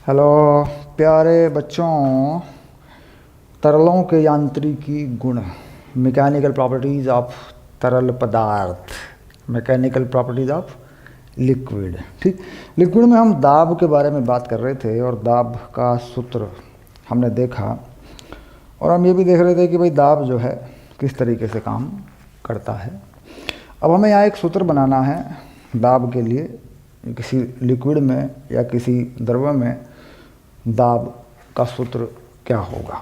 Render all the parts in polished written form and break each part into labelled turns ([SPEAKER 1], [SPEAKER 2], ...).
[SPEAKER 1] Hello प्यारे बच्चों, तरलों के यांत्रिकी गुण, मैकेनिकल प्रॉपर्टीज़ ऑफ तरल पदार्थ, मैकेनिकल प्रॉपर्टीज़ ऑफ लिक्विड। ठीक, लिक्विड में हम दाब के बारे में बात कर रहे थे और दाब का सूत्र हमने देखा और हम ये भी देख रहे थे कि भाई दाब जो है किस तरीके से काम करता है। अब हमें यहाँ एक सूत्र बनाना है दाब के लिए। किसी लिक्विड में या किसी द्रव्य में दाब का सूत्र क्या होगा,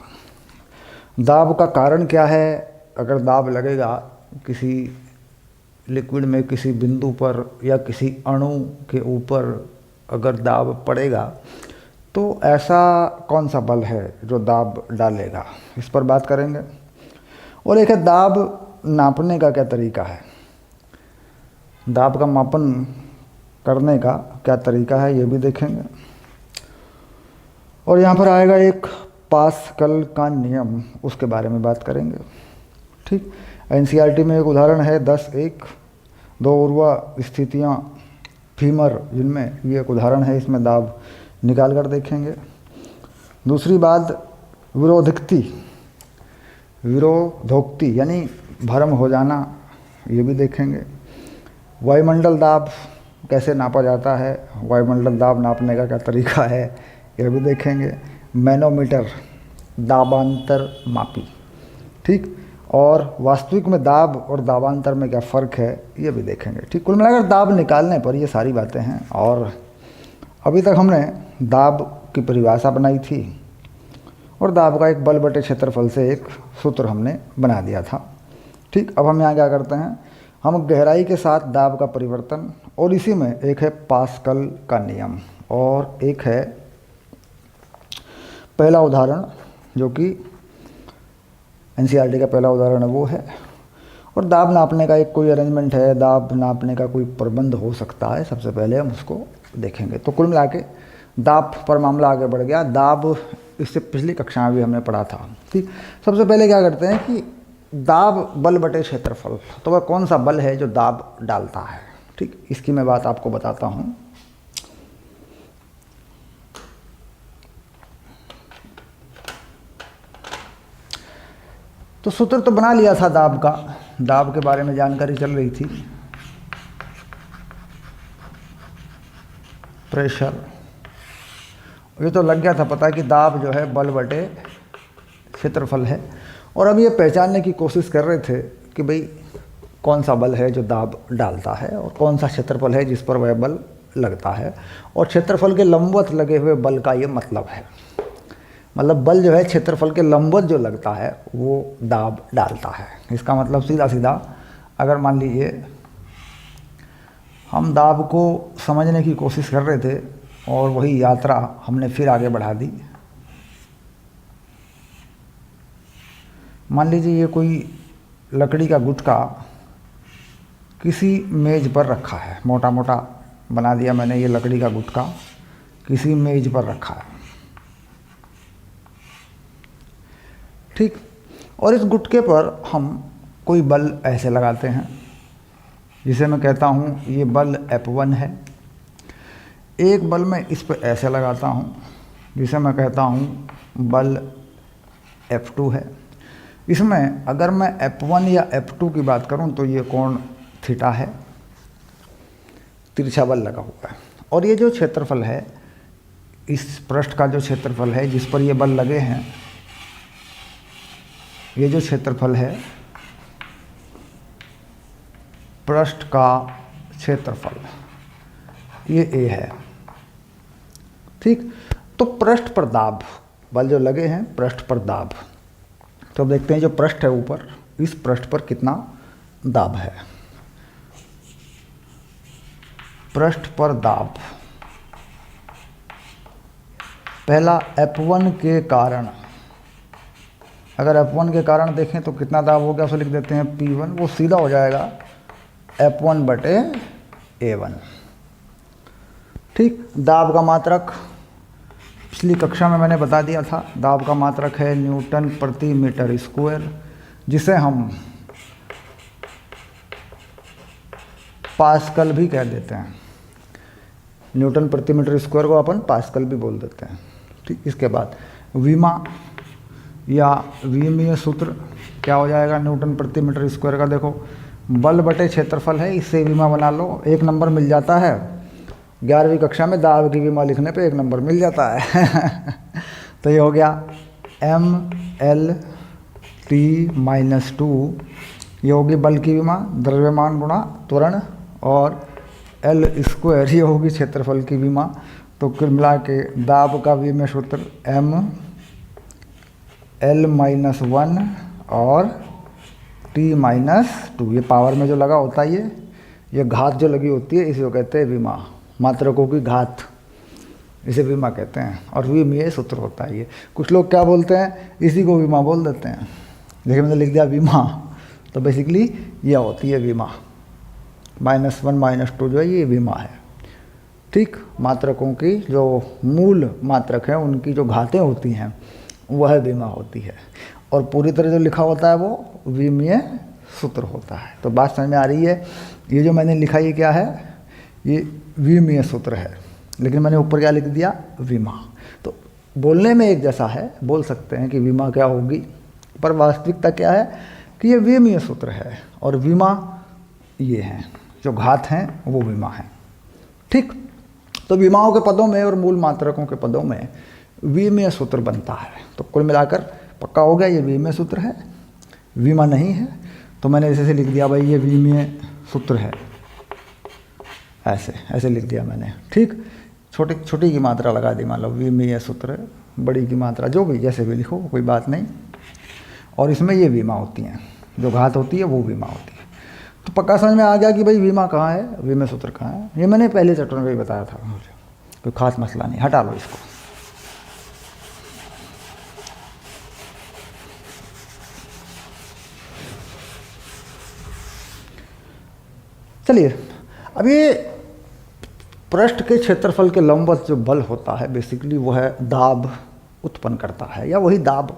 [SPEAKER 1] दाब का कारण क्या है। अगर दाब लगेगा किसी लिक्विड में किसी बिंदु पर या किसी अणु के ऊपर अगर दाब पड़ेगा तो ऐसा कौन सा बल है जो दाब डालेगा, इस पर बात करेंगे। और एक है दाब नापने का क्या तरीका है, दाब का मापन करने का क्या तरीका है, ये भी देखेंगे। और यहाँ पर आएगा एक पास्कल का नियम, उसके बारे में बात करेंगे। ठीक, एनसीईआरटी में एक उदाहरण है 10(1), दो ऊर्ध्वा स्थितियाँ फीमर, जिनमें ये एक उदाहरण है, इसमें दाब निकाल कर देखेंगे। दूसरी बात विरोधोक्ति यानी भ्रम हो जाना, ये भी देखेंगे। वायुमंडल दाब कैसे नापा जाता है, वायुमंडल दाब नापने का क्या तरीका है, यह भी देखेंगे। मैनोमीटर दाबांतर मापी, ठीक, और वास्तविक में दाब और दाबांतर में क्या फ़र्क है, ये भी देखेंगे। ठीक, कुल मिलाकर दाब निकालने पर ये सारी बातें हैं। और अभी तक हमने दाब की परिभाषा बनाई थी और दाब का एक बल बटे क्षेत्रफल से एक सूत्र हमने बना दिया था। ठीक, अब हम यहाँ क्या करते हैं, हम गहराई के साथ दाब का परिवर्तन, और इसी में एक है पास्कल का नियम और एक है पहला उदाहरण जो कि एनसीईआरटी का पहला उदाहरण है वो है। और दाब नापने का एक कोई अरेंजमेंट है, दाब नापने का कोई प्रबंध हो सकता है, सबसे पहले हम उसको देखेंगे। तो कुल मिला के दाब पर मामला आगे बढ़ गया। दाब इससे पिछली कक्षा में भी हमने पढ़ा था। ठीक, सबसे पहले क्या करते हैं कि दाब बल बटे क्षेत्रफल, तो वह कौन सा बल है जो दाब डालता है। ठीक, इसकी मैं बात आपको बताता हूँ। तो सूत्र तो बना लिया था दाब का, दाब के बारे में जानकारी चल रही थी। प्रेशर, ये तो लग गया था पता कि दाब जो है बल बटे क्षेत्रफल है। और अब ये पहचानने की कोशिश कर रहे थे कि भाई कौन सा बल है जो दाब डालता है और कौन सा क्षेत्रफल है जिस पर वह बल लगता है। और क्षेत्रफल के लंबवत लगे हुए बल का ये मतलब है, मतलब बल जो है क्षेत्रफल के लंबवत जो लगता है वो दाब डालता है। इसका मतलब सीधा सीधा अगर मान लीजिए हम दाब को समझने की कोशिश कर रहे थे और वही यात्रा हमने फिर आगे बढ़ा दी। मान लीजिए ये कोई लकड़ी का गुटका किसी मेज़ पर रखा है, मोटा मोटा बना दिया मैंने, ये लकड़ी का गुटका किसी मेज़ पर रखा है। ठीक, और इस गुटके पर हम कोई बल ऐसे लगाते हैं जिसे मैं कहता हूँ ये बल F1 है। एक बल मैं इस पर ऐसे लगाता हूँ जिसे मैं कहता हूँ बल F2 है। इसमें अगर मैं F1 या F2 की बात करूँ तो ये कोण थीटा है, तिरछा बल लगा हुआ है। और ये जो क्षेत्रफल है, इस पृष्ठ का जो क्षेत्रफल है जिस पर ये बल लगे हैं, ये जो क्षेत्रफल है पृष्ठ का क्षेत्रफल, ये A है। ठीक, तो पृष्ठ पर दाब, बल जो लगे हैं पृष्ठ पर दाब, तो अब देखते हैं जो पृष्ठ है ऊपर, इस पृष्ठ पर कितना दाब है। पृष्ठ पर दाब, पहला F1 के कारण, अगर F1 के कारण देखें तो कितना दाब हो गया, उसे लिख देते हैं P1, वो सीधा हो जाएगा F1 बटे A1। ठीक, दाब का मात्रक पिछली कक्षा में मैंने बता दिया था, दाब का मात्रक है न्यूटन प्रति मीटर स्क्वायर, जिसे हम पास्कल भी कह देते हैं। न्यूटन प्रति मीटर स्क्वायर को अपन पास्कल भी बोल देते हैं। ठीक, इसके बाद विमा या विमीय सूत्र क्या हो जाएगा न्यूटन प्रति मीटर स्क्वायर का। देखो बल बटे क्षेत्रफल है, इससे विमा बना लो, 1 नंबर मिल जाता है। 11वीं कक्षा में दाब की विमा लिखने पे 1 नंबर मिल जाता है। तो ये हो गया ML_T-2, ये होगी बल की विमा, द्रव्यमान गुणा त्वरण, और L² ये होगी क्षेत्रफल की विमा। तो कुल मिला के दाब का विमीय सूत्र ML-1 और T-2, ये पावर में जो लगा होता है ये घात जो लगी होती है इसी को कहते हैं विमा, मात्रकों की घात, इसे विमा कहते हैं। और विमीय सूत्र होता है ये। कुछ लोग क्या बोलते हैं, इसी को विमा बोल देते हैं, लेकिन मैंने लिख दिया विमा, तो बेसिकली ये होती है विमा। -1 -2 जो है ये विमा है। ठीक, मात्रकों की जो मूल मात्रक हैं उनकी जो घातें होती हैं वह विमा होती है, और पूरी तरह जो लिखा होता है वो विमीय सूत्र होता है। तो बात समझ में आ रही है। ये जो मैंने लिखा ये क्या है, ये विमीय सूत्र है, लेकिन मैंने ऊपर क्या लिख दिया, विमा। तो बोलने में एक जैसा है, बोल सकते हैं कि विमा क्या होगी, पर वास्तविकता क्या है कि ये विमीय सूत्र है और विमा ये हैं, जो घात हैं वो विमा है। ठीक, तो विमाओं के पदों में और मूल मात्रकों के पदों में विमीय सूत्र बनता है। तो कुल मिलाकर पक्का हो गया ये विमीय सूत्र है, विमा नहीं है। तो मैंने ऐसे लिख दिया भाई ये विमीय सूत्र है, ऐसे लिख दिया मैंने। ठीक, छोटी की मात्रा लगा दी, मान लो विमीय सूत्र, बड़ी की मात्रा जो भी जैसे भी लिखो कोई बात नहीं। और इसमें ये विमा होती हैं, जो घात होती है वो विमा होती है। तो पक्का समझ में आ गया कि भाई विमा कहाँ है, विमीय सूत्र कहाँ है। ये मैंने पहले चैप्टर में भी बताया था, कोई खास मसला नहीं, हटा लो इसको। चलिए, अब ये पृष्ठ के क्षेत्रफल के लंबवत जो बल होता है बेसिकली वो है दाब उत्पन्न करता है, या वही दाब,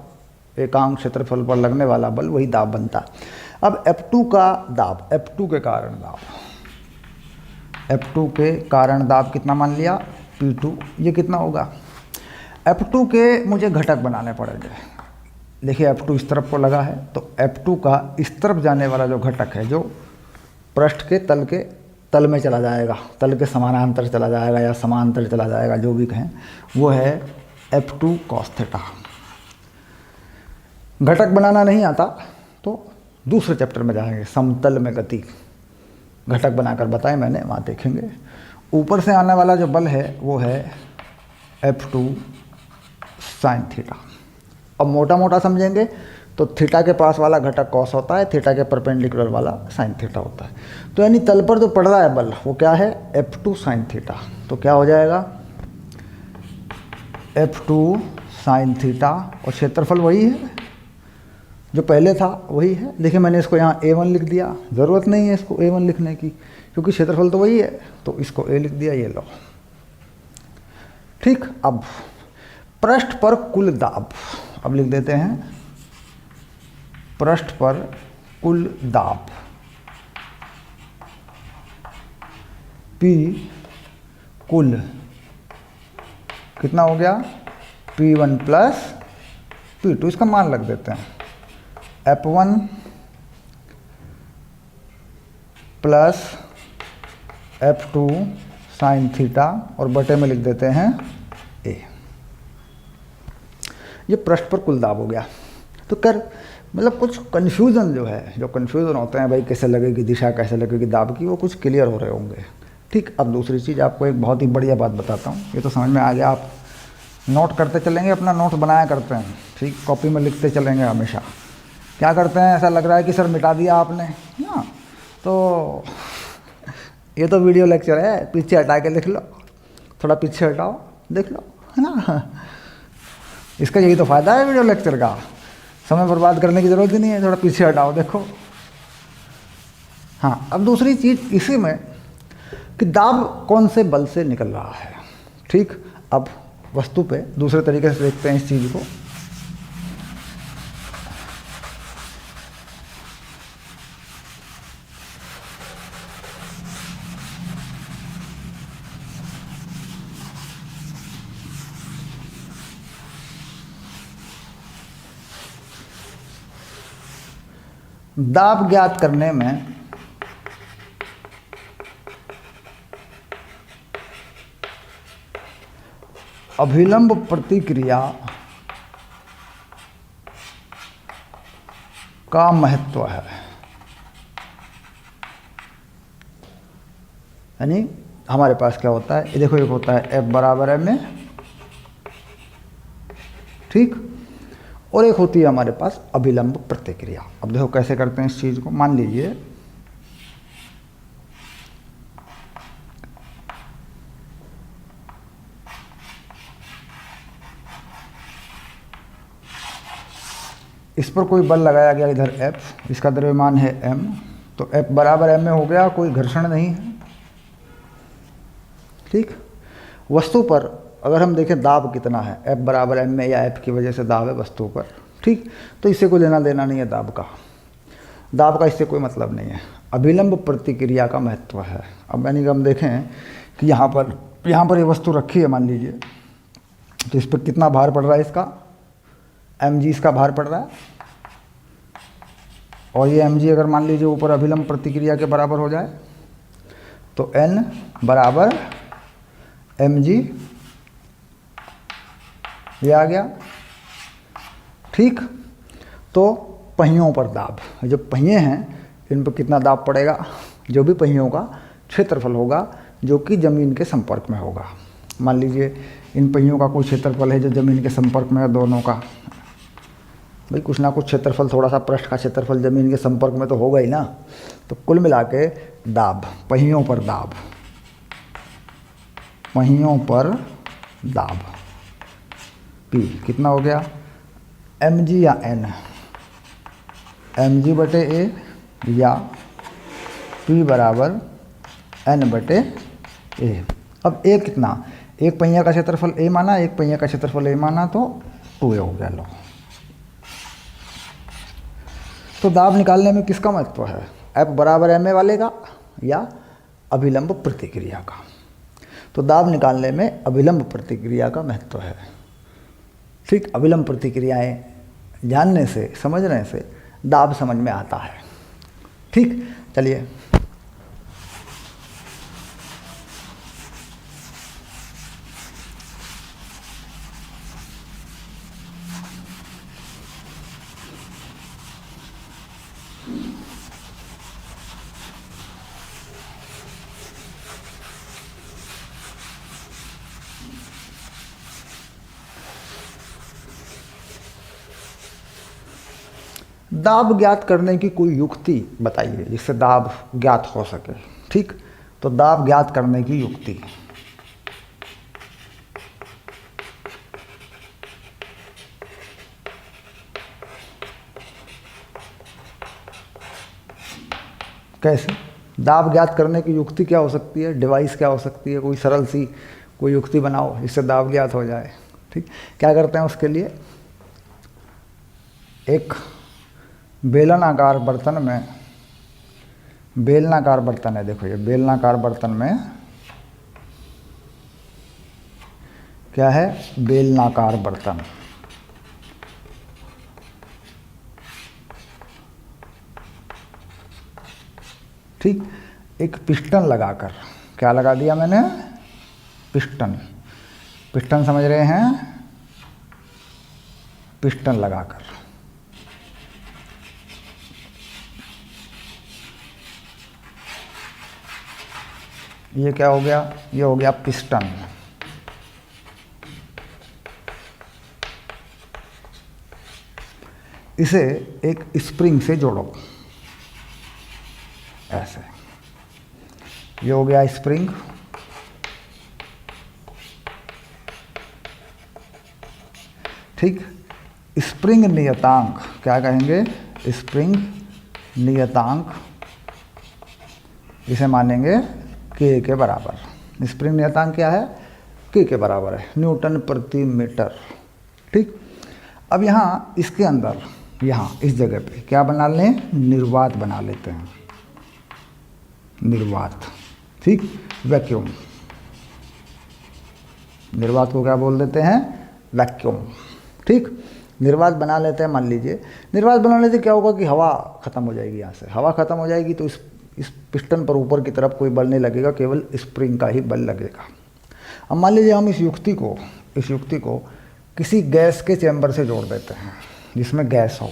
[SPEAKER 1] एकांक क्षेत्रफल पर लगने वाला बल वही दाब बनता है। अब F2 का दाब, F2 के कारण दाब, F2 के कारण दाब कितना मान लिया, P2, ये कितना होगा। F2 के मुझे घटक बनाने पड़ेंगे। देखिए F2 इस तरफ को लगा है, तो F2 का इस तरफ जाने वाला जो घटक है, जो पृष्ठ के तल में चला जाएगा, तल के समानांतर चला जाएगा या समांतर चला जाएगा, जो भी कहें, वो है F2 cos थीटा। घटक बनाना नहीं आता तो दूसरे चैप्टर में जाएंगे, समतल में गति, घटक बनाकर बताए मैंने, वहाँ देखेंगे। ऊपर से आने वाला जो बल है वो है F2 sin थीटा। अब मोटा मोटा समझेंगे तो थीटा के पास वाला घटक कॉस होता है, थीटा के परपेंडिकुलर वाला साइन थीटा होता है। तो यानी तल पर जो पड़ रहा है बल वो क्या है, F2 sin थीटा। तो क्या हो जाएगा, F2 sin थीटा, और क्षेत्रफल वही है जो पहले था, वही है। देखिए मैंने इसको यहाँ A1 लिख दिया, ज़रूरत नहीं है इसको A1 लिखने की क्योंकि क्षेत्रफल तो वही है, तो इसको A लिख दिया, ये लो। ठीक, अब पृष्ठ पर कुल दाब, अब लिख देते हैं पृष्ठ पर कुल दाब P कुल कितना हो गया, P1 प्लस P2, इसका मान लग देते हैं F1 plus F2 sin theta, और बटे में लिख देते हैं A। ये पृष्ठ पर कुल दाब हो गया। तो मतलब कुछ कन्फ्यूज़न जो है, जो कन्फ्यूज़न होते हैं भाई कैसे लगेगी दिशा, कैसे लगेगी दाब की, वो कुछ क्लियर हो रहे होंगे। ठीक, अब दूसरी चीज़ आपको एक बहुत ही बढ़िया बात बताता हूँ, ये तो समझ में आ गया, आप नोट करते चलेंगे, अपना नोट बनाया करते हैं, ठीक, कॉपी में लिखते चलेंगे हमेशा। क्या करते हैं, ऐसा लग रहा है कि सर मिटा दिया आपने ना, तो ये तो वीडियो लेक्चर है, पीछे हटा के लिख लो, थोड़ा पीछे हटाओ, देख लो, है ना। इसका यही तो फ़ायदा है वीडियो लेक्चर का, समय बर्बाद करने की ज़रूरत ही नहीं है, थोड़ा पीछे हटाओ, देखो। हाँ, अब दूसरी चीज़ इसी में कि दाब कौन से बल से निकल रहा है। ठीक, अब वस्तु पे दूसरे तरीके से देखते हैं इस चीज़ को। दाब ज्ञात करने में अभिलंब प्रतिक्रिया का महत्व है। यानी हमारे पास क्या होता है, ये देखो, एक होता है F बराबर M में, ठीक, और एक होती है हमारे पास अभिलंब प्रतिक्रिया। अब देखो कैसे करते हैं इस चीज़ को। मान लीजिए इस पर कोई बल लगाया गया, इधर F, इसका द्रव्यमान है M, तो F बराबर M में हो गया, कोई घर्षण नहीं है, ठीक। वस्तु पर अगर हम देखें दाब कितना है, F बराबर M में, या F की वजह से दाब है वस्तु पर, ठीक, तो इससे कोई लेना देना नहीं है दाब का इससे कोई मतलब नहीं है। अभिलंब प्रतिक्रिया का महत्व है। अब यानी कि हम देखें कि यहाँ पर ये वस्तु रखी है मान लीजिए, तो इस पर कितना भार पड़ रहा है, इसका mg इसका भार पड़ रहा है, और ये mg अगर मान लीजिए ऊपर अभिलंब प्रतिक्रिया के बराबर हो जाए तो n बराबर mg, ये आ गया, ठीक। तो पहियों पर दाब, जो पहिए हैं इन पर कितना दाब पड़ेगा, जो भी पहियों का क्षेत्रफल होगा जो कि ज़मीन के संपर्क में होगा। मान लीजिए इन पहियों का कोई क्षेत्रफल है जो ज़मीन के संपर्क में है, दोनों का, भाई कुछ ना कुछ क्षेत्रफल, थोड़ा सा पृष्ठ का क्षेत्रफल ज़मीन के संपर्क में तो होगा ही ना। तो कुल मिला के दाब, पहियों पर दाब, P कितना हो गया, mg या n, mg बटे a या P बराबर n बटे a। अब a कितना, एक पहिया का क्षेत्रफल a माना, एक पहिया का क्षेत्रफल a माना, तो 2a हो गया। लो, तो दाब निकालने में किसका महत्व है, F बराबर ma वाले का या अभिलंब प्रतिक्रिया का। तो दाब निकालने में अभिलंब प्रतिक्रिया का महत्व है, ठीक। अभिलंब प्रतिक्रियाएं जानने से, समझने से दाब समझ में आता है, ठीक। चलिए दाब ज्ञात करने की कोई युक्ति बताइए जिससे दाब ज्ञात हो सके, ठीक। तो दाब ज्ञात करने की युक्ति, कैसे दाब ज्ञात करने की युक्ति क्या हो सकती है, डिवाइस क्या हो सकती है, कोई सरल सी कोई युक्ति बनाओ जिससे दाब ज्ञात हो जाए, ठीक। क्या करते हैं उसके लिए, एक बेलनाकार बर्तन में, बेलनाकार बर्तन है, देखो ये बेलनाकार बर्तन में क्या है, बेलनाकार बर्तन, ठीक। एक पिस्टन लगाकर, क्या लगा दिया मैंने, पिस्टन, पिस्टन समझ रहे हैं, पिस्टन लगाकर, ये क्या हो गया, ये हो गया पिस्टन। इसे एक स्प्रिंग से जोड़ो, ऐसे, ये हो गया स्प्रिंग, ठीक। स्प्रिंग नियतांक क्या कहेंगे, स्प्रिंग नियतांक, इसे मानेंगे K के बराबर। स्प्रिंग नियतांक क्या है, K के बराबर है, न्यूटन प्रति मीटर, ठीक। अब यहाँ इसके अंदर, यहाँ इस जगह पे क्या बना लें, निर्वात बना लेते हैं, निर्वात, ठीक, वैक्यूम, निर्वात को क्या बोल देते हैं, वैक्यूम, ठीक। निर्वात बना लेते हैं, मान लीजिए निर्वात बनाने से क्या होगा कि हवा ख़त्म हो जाएगी, यहाँ से हवा ख़त्म हो जाएगी तो इस पिस्टन पर ऊपर की तरफ कोई बल नहीं लगेगा, केवल स्प्रिंग का ही बल लगेगा। अब मान लीजिए हम इस युक्ति को किसी गैस के चैम्बर से जोड़ देते हैं जिसमें गैस हो।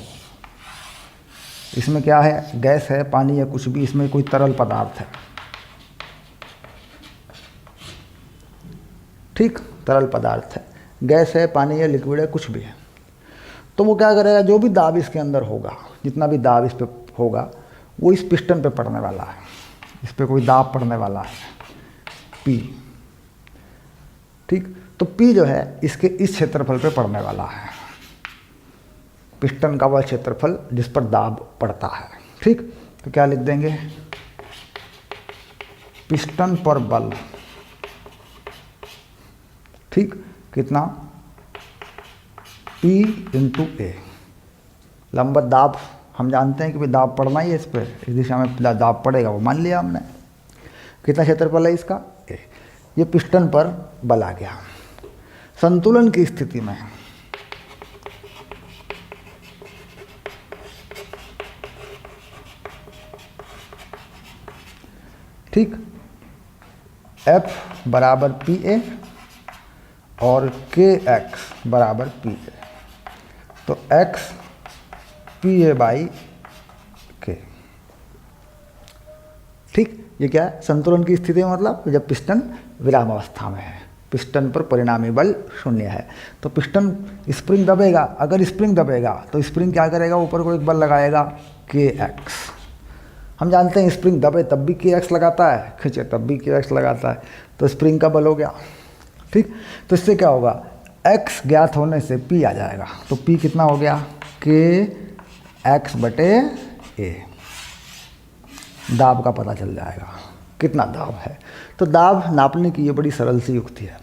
[SPEAKER 1] इसमें क्या है, गैस है, पानी है, कुछ भी, इसमें कोई तरल पदार्थ है, ठीक, तरल पदार्थ है, गैस है, पानी है, लिक्विड है, कुछ भी है। तो वो क्या करेगा, जो भी दाब इसके अंदर होगा, जितना भी दाब इस पे होगा वो इस पिस्टन पे पड़ने वाला है, इस पे कोई दाब पड़ने वाला है, P, ठीक। तो P जो है इसके इस क्षेत्रफल पे पड़ने वाला है, पिस्टन का वह क्षेत्रफल जिस पर दाब पड़ता है, ठीक। तो क्या लिख देंगे, पिस्टन पर बल, ठीक, कितना, P इंटू ए, लंबवत दाब, हम जानते हैं कि भाई दाब पड़ना ही है इस पर, इस दिशा में दाब पड़ेगा, वो मान लिया हमने। कितना क्षेत्रफल है इसका, ए। ये पिस्टन पर बल आ गया। संतुलन की स्थिति में ठीक, F बराबर पी ए और के एक्स बराबर पी ए, तो एक्स पी ए बाई के, ठीक। ये क्या है, संतुलन की स्थिति में मतलब जब पिस्टन विराम अवस्था में है, पिस्टन पर परिणामी बल शून्य है, तो पिस्टन स्प्रिंग दबेगा, अगर स्प्रिंग दबेगा तो स्प्रिंग क्या करेगा, ऊपर को एक बल लगाएगा के एक्स। हम जानते हैं स्प्रिंग दबे तब भी के एक्स लगाता है, खींचे तब भी के एक्स लगाता है, तो स्प्रिंग का बल हो गया, ठीक। तो इससे क्या होगा, x ज्ञात होने से p आ जाएगा, तो p कितना हो गया, के एक्स बटे ए, दाब का पता चल जाएगा कितना दाब है। तो दाब नापने की ये बड़ी सरल सी युक्ति है।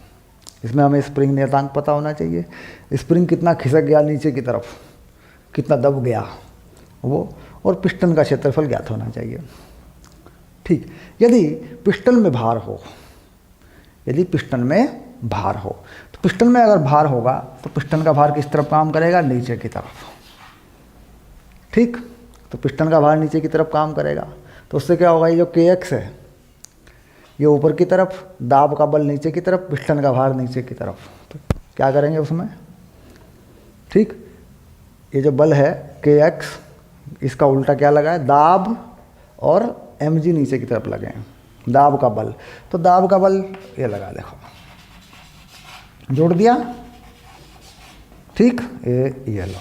[SPEAKER 1] इसमें हमें स्प्रिंग नियतांक पता होना चाहिए, स्प्रिंग कितना खिसक गया नीचे की तरफ, कितना दब गया वो, और पिस्टन का क्षेत्रफल ज्ञात होना चाहिए, ठीक। यदि पिस्टन में भार हो, यदि पिस्टन में भार हो, तो पिस्टन में अगर भार होगा तो पिस्टन का भार किस तरफ काम करेगा, नीचे की तरफ, ठीक। तो पिस्टन का भार नीचे की तरफ काम करेगा, तो उससे क्या होगा, ये जो के एक्स है ये ऊपर की तरफ, दाब का बल नीचे की तरफ, पिस्टन का भार नीचे की तरफ, तो क्या करेंगे उसमें, ठीक। ये जो बल है के एक्स, इसका उल्टा क्या लगा है, दाब और mg नीचे की तरफ लगे हैं, दाब का बल, तो दाब का बल ये लगा, देखो जोड़ दिया, ठीक। ये लो,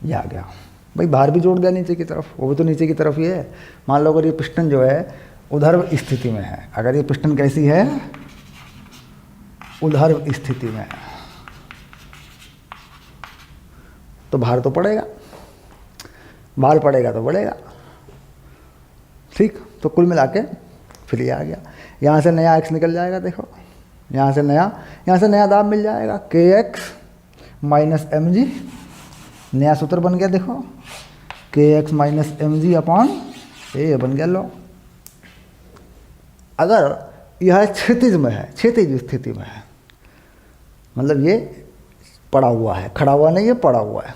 [SPEAKER 1] ये आ गया भाई, भार भी जोड़ दिया नीचे की तरफ, वो भी तो नीचे की तरफ ही है। मान लो अगर ये पिस्टन जो है उधर स्थिति में है, अगर ये पिस्टन कैसी है, उधर स्थिति में है, तो भार तो पड़ेगा, भार पड़ेगा तो बढ़ेगा, ठीक। तो कुल मिला के फिर ये आ गया, यहाँ से नया x निकल जाएगा, देखो यहाँ से नया दाब मिल जाएगा, के एक्स माइनस एम जी, नया सूत्र बन गया, देखो के x minus m g upon a बन गया। लो, अगर यह क्षितिज में है, क्षितिज स्थिति में है, मतलब ये पड़ा हुआ है, खड़ा हुआ नहीं है, पड़ा हुआ है,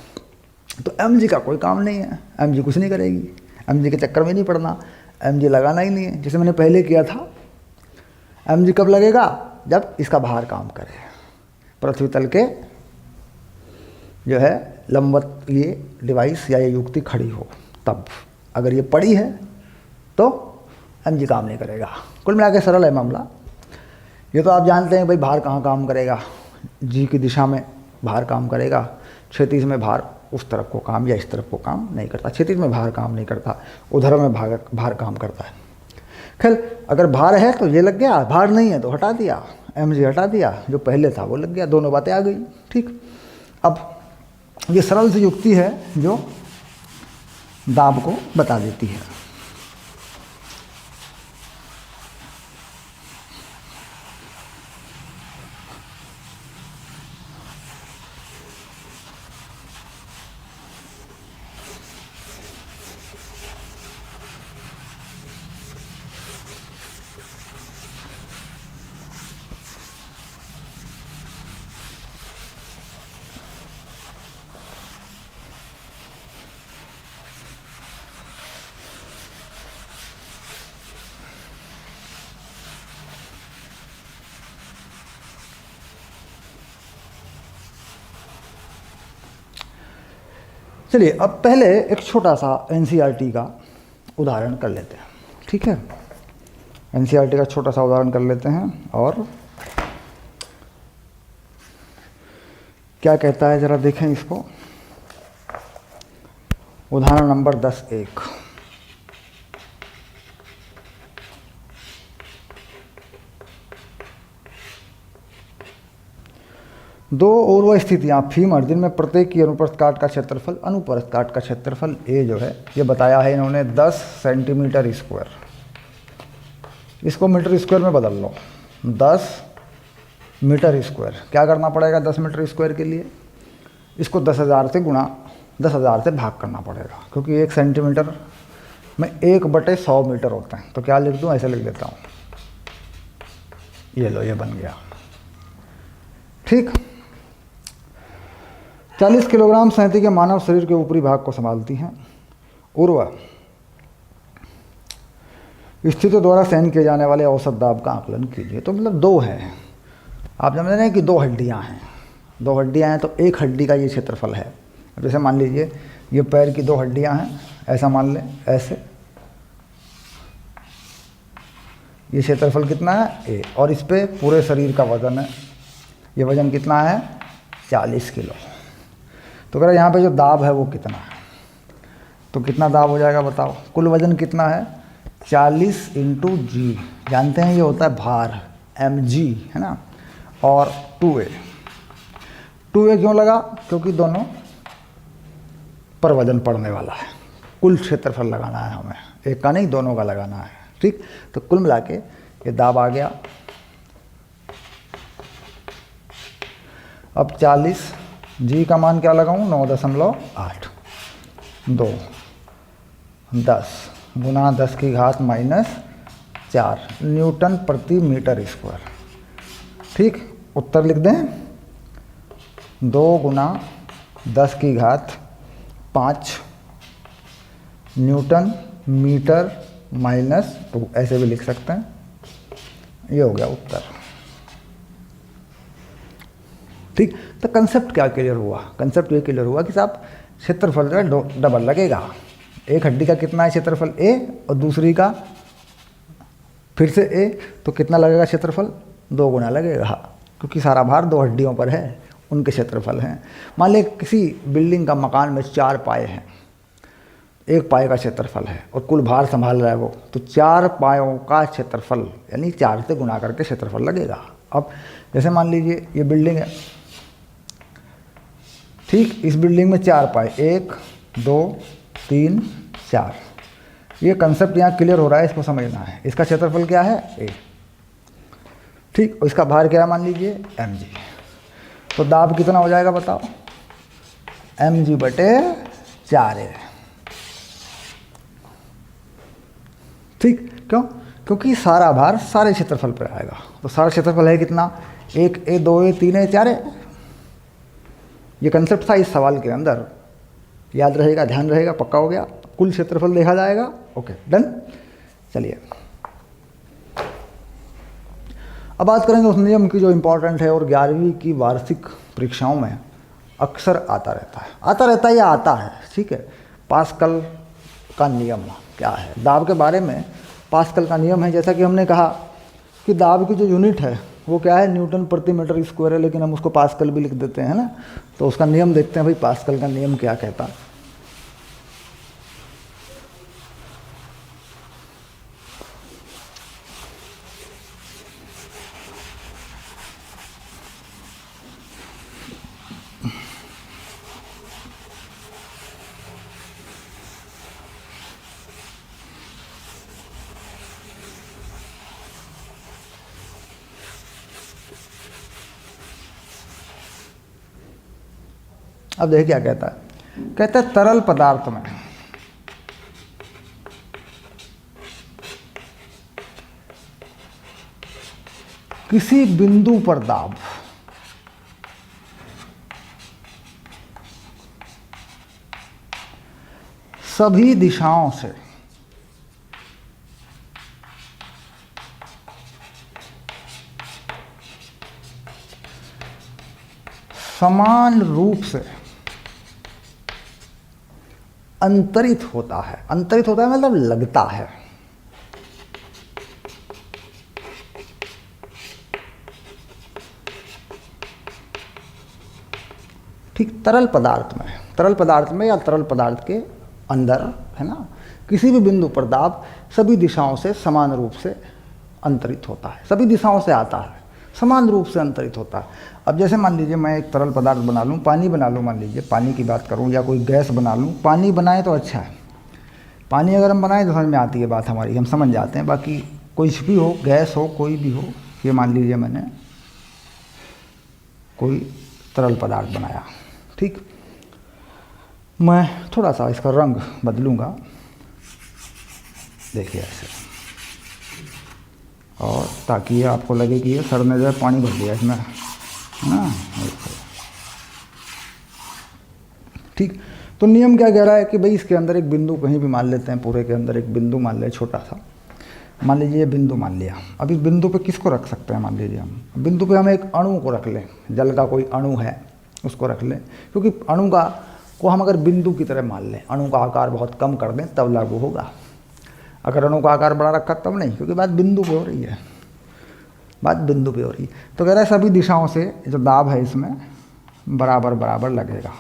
[SPEAKER 1] तो एम जी का कोई काम नहीं है, एम जी कुछ नहीं करेगी, एम जी के चक्कर में नहीं पड़ना, एम जी लगाना ही नहीं है, जैसे मैंने पहले किया था। एम जी कब लगेगा, जब इसका भार काम करे, पृथ्वी तल के जो है लंबवत ये डिवाइस या ये युक्ति खड़ी हो, तब। अगर ये पड़ी है तो एम जी काम नहीं करेगा। कुल मिला के सरल है मामला। ये तो आप जानते हैं भाई, भार कहाँ काम करेगा, जी की दिशा में भार काम करेगा, क्षैतिज में भार उस तरफ को काम या इस तरफ को काम नहीं करता, क्षैतिज में भार काम नहीं करता, उधर में भार काम करता है। खैर, अगर भार है तो ये लग गया, भार नहीं है तो हटा दिया, एम जी हटा दिया, जो पहले था वो लग गया, दोनों बातें आ गई, ठीक। अब ये सरल सी युक्ति है जो दाब को बता देती है। चलिए अब पहले एक छोटा सा एनसीईआरटी का उदाहरण कर लेते हैं, ठीक है। एनसीईआरटी का छोटा सा उदाहरण कर लेते हैं और क्या कहता है ज़रा देखें इसको। उदाहरण नंबर 10(1). दो ऊर्ध्व स्थितियाँ फी मार्जिन में प्रत्येक की अनुप्रस्थ काट का क्षेत्रफल अनुप्रस्थ काट का क्षेत्रफल ए जो है ये बताया है इन्होंने 10 सेंटीमीटर स्क्वायर। इसको मीटर स्क्वायर में बदल लो, 10 मीटर स्क्वायर। क्या करना पड़ेगा 10 मीटर स्क्वायर के लिए? इसको 10,000 से गुणा 10,000 से भाग करना पड़ेगा, क्योंकि 1 सेंटीमीटर में 1/100 मीटर होता है। तो क्या लिख दूँ? ऐसे लिख देता हूँ, ये लो, ये बन गया, ठीक। 40 किलोग्राम सहती के मानव शरीर के ऊपरी भाग को संभालती हैं। ऊर्ध्व स्थितियों द्वारा सहन किए जाने वाले औसत दाब का आकलन कीजिए। तो मतलब दो है, आप समझ रहे हैं कि 2 हड्डियां हैं, 2 हड्डियां हैं तो एक हड्डी का ये क्षेत्रफल है। जैसे मान लीजिए ये पैर की 2 हड्डियां हैं, ऐसा मान लें, ऐसे, ये क्षेत्रफल कितना है ए, और इस पे पूरे शरीर का वजन है, ये वजन कितना है 40 किलो। तो अगर यहाँ पे जो दाब है वो कितना है, तो कितना दाब हो जाएगा बताओ? कुल वजन कितना है 40 × g, जानते हैं ये होता है भार, mg है ना, और 2a क्यों लगा? क्योंकि दोनों पर वजन पड़ने वाला है। कुल क्षेत्रफल लगाना है हमें, एक का नहीं दोनों का लगाना है, ठीक। तो कुल मिला के ये दाब आ गया। अब 40 जी का मान क्या लगाऊं? 9.8, 2 10 गुना 10 की घात -4 न्यूटन प्रति मीटर स्क्वायर, ठीक। उत्तर लिख दें, 2 गुना 10 की घात 5 न्यूटन मीटर -2, ऐसे भी लिख सकते हैं। ये हो गया उत्तर, ठीक। तो कंसेप्ट क्या क्लियर हुआ? कंसेप्ट ये क्लियर हुआ कि साहब क्षेत्रफल जो है डबल लगेगा। एक हड्डी का कितना है क्षेत्रफल ए, और दूसरी का फिर से ए, तो कितना लगेगा क्षेत्रफल? 2 गुना लगेगा, क्योंकि सारा भार 2 हड्डियों पर है, उनके क्षेत्रफल हैं। मान लें किसी बिल्डिंग का मकान में 4 पाए हैं, 1 पाए का क्षेत्रफल है और कुल भार संभाल रहा है वो, तो 4 पायों का क्षेत्रफल यानी 4 से गुना करके क्षेत्रफल लगेगा। अब जैसे मान लीजिए ये बिल्डिंग है, ठीक। इस बिल्डिंग में 4 पाए, 1 2 3 4। ये कंसेप्ट यहाँ क्लियर हो रहा है, इसको समझना है। इसका क्षेत्रफल क्या है? ए, ठीक। और इसका भार क्या है? मान लीजिए mg। तो दाब कितना हो जाएगा बताओ? mg/4a, ठीक। क्यों? क्योंकि सारा भार सारे क्षेत्रफल पर आएगा। तो सारा क्षेत्रफल है कितना? 1a 2a 3a 4a। ये कंसेप्ट था इस सवाल के अंदर, याद रहेगा, ध्यान रहेगा, पक्का हो गया। कुल क्षेत्रफल देखा जाएगा, ओके डन। चलिए अब बात करेंगे उस नियम की जो इम्पोर्टेंट है और 11वीं की वार्षिक परीक्षाओं में अक्सर आता रहता है या आता है, ठीक है। पास्कल का नियम क्या है दाब के बारे में? पास्कल का नियम है, जैसा कि हमने कहा कि दाब की जो यूनिट है वो क्या है? न्यूटन प्रति मीटर स्क्वायर है, लेकिन हम उसको पास्कल भी लिख देते हैं ना। तो उसका नियम देखते हैं भाई, पास्कल का नियम क्या कहता है। अब देखिए क्या कहता है। कहता है तरल पदार्थ में किसी बिंदु पर दाब सभी दिशाओं से समान रूप से अंतरित होता है। अंतरित होता है मतलब लगता है। ठीक, तरल पदार्थ में या तरल पदार्थ के अंदर, है ना, किसी भी बिंदु पर दाब सभी दिशाओं से समान रूप से अंतरित होता है, सभी दिशाओं से आता है, समान रूप से अंतरित होता है। अब जैसे मान लीजिए मैं एक तरल पदार्थ बना लूँ, पानी बना लूँ, मान लीजिए पानी की बात करूँ, या कोई गैस बना लूँ। पानी बनाए तो अच्छा है, पानी अगर हम बनाएं तो समझ में आती है बात हमारी, हम समझ जाते हैं। बाकी कुछ भी हो, गैस हो, कोई भी हो, ये मान लीजिए मैंने कोई तरल पदार्थ बनाया, ठीक, मैं थोड़ा सा इसका रंग बदलूँगा, देखिए ऐसे, और ताकि ये आपको लगे कि ये सर ने जो है पानी भर दिया इसमें, है ना। ठीक, तो नियम क्या कह रहा है कि भाई इसके अंदर एक बिंदु कहीं भी मान लेते हैं, पूरे के अंदर एक बिंदु मान लें, छोटा सा, मान लीजिए ये बिंदु मान लिया। अब इस बिंदु पे किसको रख सकते हैं, मान लीजिए हम बिंदु पे हम एक अणु को रख लें, जल का कोई अणु है उसको रख लें, क्योंकि अणु को हम अगर बिंदु की तरह मान लें, अणु का आकार बहुत कम कर दें तब लागू होगा। अगर अणु का आकार बड़ा रखा तब नहीं, क्योंकि बात बिंदु पे हो रही है, बात बिंदु पे हो रही है। तो कह रहा है सभी दिशाओं से जो दाब है इसमें बराबर बराबर लगेगा।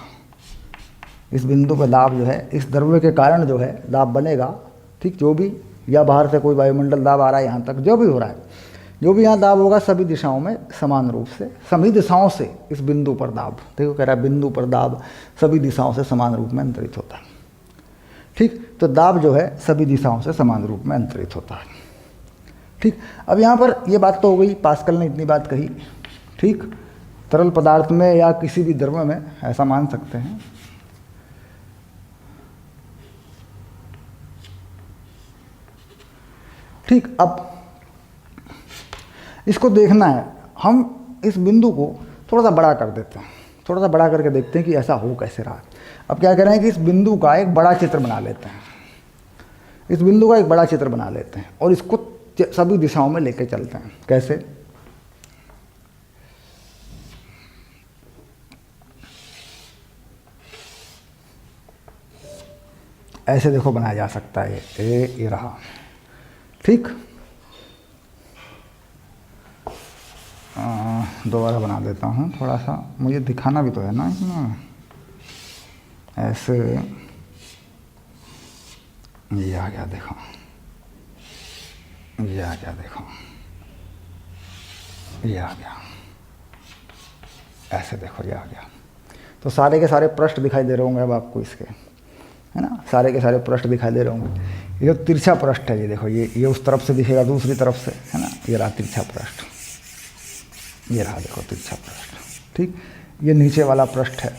[SPEAKER 1] इस बिंदु पे दाब जो है, इस द्रव्य के कारण जो है दाब बनेगा, ठीक, जो भी, या बाहर से कोई वायुमंडल दाब आ रहा है यहाँ तक, जो भी हो रहा है, जो भी यहाँ दाब होगा सभी दिशाओं में समान रूप से, सभी दिशाओं से इस बिंदु पर दाब, देखो कह रहा है बिंदु पर दाब सभी दिशाओं से समान रूप में अंतरित होता है। ठीक, तो दाब जो है सभी दिशाओं से समान रूप में अंतरित होता है। ठीक, अब यहाँ पर ये बात तो हो गई, पास्कल ने इतनी बात कही। ठीक, तरल पदार्थ में या किसी भी द्रव्य में ऐसा मान सकते हैं। ठीक, अब इसको देखना है, हम इस बिंदु को थोड़ा सा बड़ा कर देते हैं, थोड़ा सा बड़ा करके देखते हैं कि ऐसा हो कैसे रहा। अब क्या कह रहे हैं कि इस बिंदु का एक बड़ा चित्र बना लेते हैं, इस बिंदु का एक बड़ा चित्र बना लेते हैं और इसको सभी दिशाओं में लेके चलते हैं। कैसे? ऐसे देखो बनाया जा सकता है, ये रहा। ठीक, दोबारा बना देता हूँ, थोड़ा सा मुझे दिखाना भी तो है ना इसमें। ऐसे ये आ गया, देखो ये आ गया, देखो ये आ गया, ऐसे देखो ये आ गया। तो सारे के सारे पृष्ठ दिखाई दे रहे होंगे अब आपको इसके, है ना, सारे के सारे पृष्ठ दिखाई दे रहे होंगे। ये तिरछा पृष्ठ है, ये देखो, ये उस तरफ से दिखेगा, दूसरी तरफ से, है ना, ये रहा तिरछा पृष्ठ, ये रहा देखो तिरछा पृष्ठ। ठीक, ये नीचे वाला पृष्ठ है।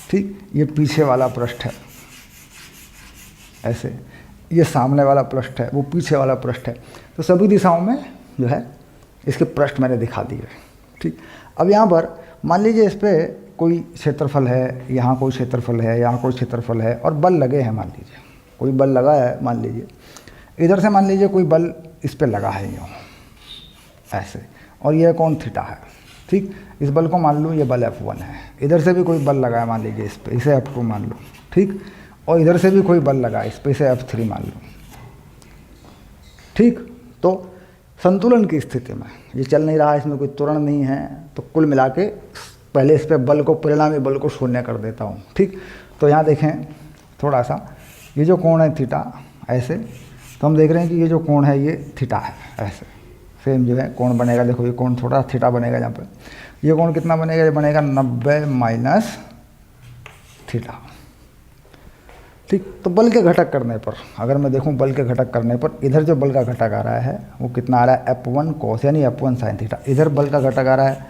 [SPEAKER 1] ठीक, ये पीछे वाला पृष्ठ है, ऐसे, ये सामने वाला पृष्ठ है, वो पीछे वाला पृष्ठ है। तो सभी दिशाओं में जो है इसके पृष्ठ मैंने दिखा दिए। ठीक, अब यहाँ पर मान लीजिए इस पर कोई क्षेत्रफल है, यहाँ कोई क्षेत्रफल है, यहाँ कोई क्षेत्रफल है और बल लगे हैं, मान लीजिए कोई बल लगा है, मान लीजिए इधर से मान लीजिए कोई बल इस पर लगा है यूँ ऐसे, और यह कोण थीटा है। ठीक, इस बल को मान लूँ ये बल F1 है, इधर से भी कोई बल लगा है मान लीजिए इस पर, इसे F2 मान लो। ठीक, और इधर से भी कोई बल लगा है इस पर, इसे F3 मान लो। ठीक, तो संतुलन की स्थिति में ये चल नहीं रहा है, इसमें कोई त्वरण नहीं है, तो कुल मिला के पहले इस पर बल को, परिणामी बल को शून्य कर देता हूँ। ठीक, तो यहाँ देखें थोड़ा सा, ये जो कोण है थीटा ऐसे, तो हम देख रहे हैं कि ये जो कोण है ये थीटा है, ऐसे सेम जो है कोण बनेगा। देखो ये कोण थोड़ा थीटा बनेगा, यहाँ पे ये कोण कितना बनेगा, ये बनेगा 90 माइनस थीटा। ठीक, तो बल के घटक करने पर, अगर मैं देखूं बल के घटक करने पर, इधर जो बल का घटक आ रहा है वो कितना आ रहा है, F1 cos यानी F1 sin थीटा। इधर बल का घटक आ रहा है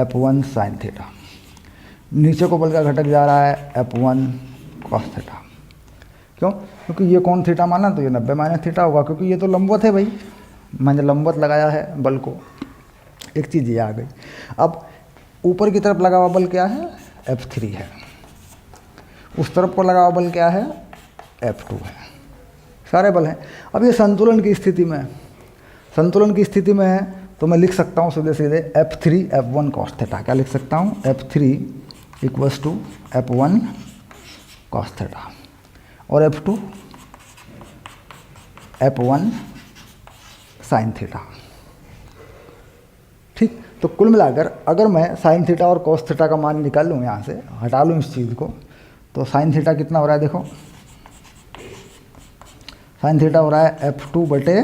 [SPEAKER 1] F1 sin थीटा। नीचे को बल का घटक जा रहा है F1 cos थीटा। क्यों? क्योंकि ये कोण थीटा माना तो ये 90 माइनस थीटा होगा, क्योंकि ये तो लंबवत है भाई, मैंने लंबवत लगाया है बल को। एक चीज़ ये आ गई। अब ऊपर की तरफ लगा हुआ बल क्या है, F3 है, उस तरफ को लगा हुआ बल क्या है, F2 है, सारे बल हैं। अब ये संतुलन की स्थिति में, संतुलन की स्थिति में है, तो मैं लिख सकता हूँ सीधे सीधे F3 F1 cos थीटा। क्या लिख सकता हूँ, F3 equals to F1 cos theta, और F2 F1 साइन थीटा। ठीक, तो कुल मिलाकर अगर मैं साइन थीटा और कॉस थीटा का मान निकाल लूँ, यहाँ से हटा लूँ इस चीज़ को, तो साइन थीटा कितना हो रहा है, देखो साइन थीटा हो रहा है F2 बटे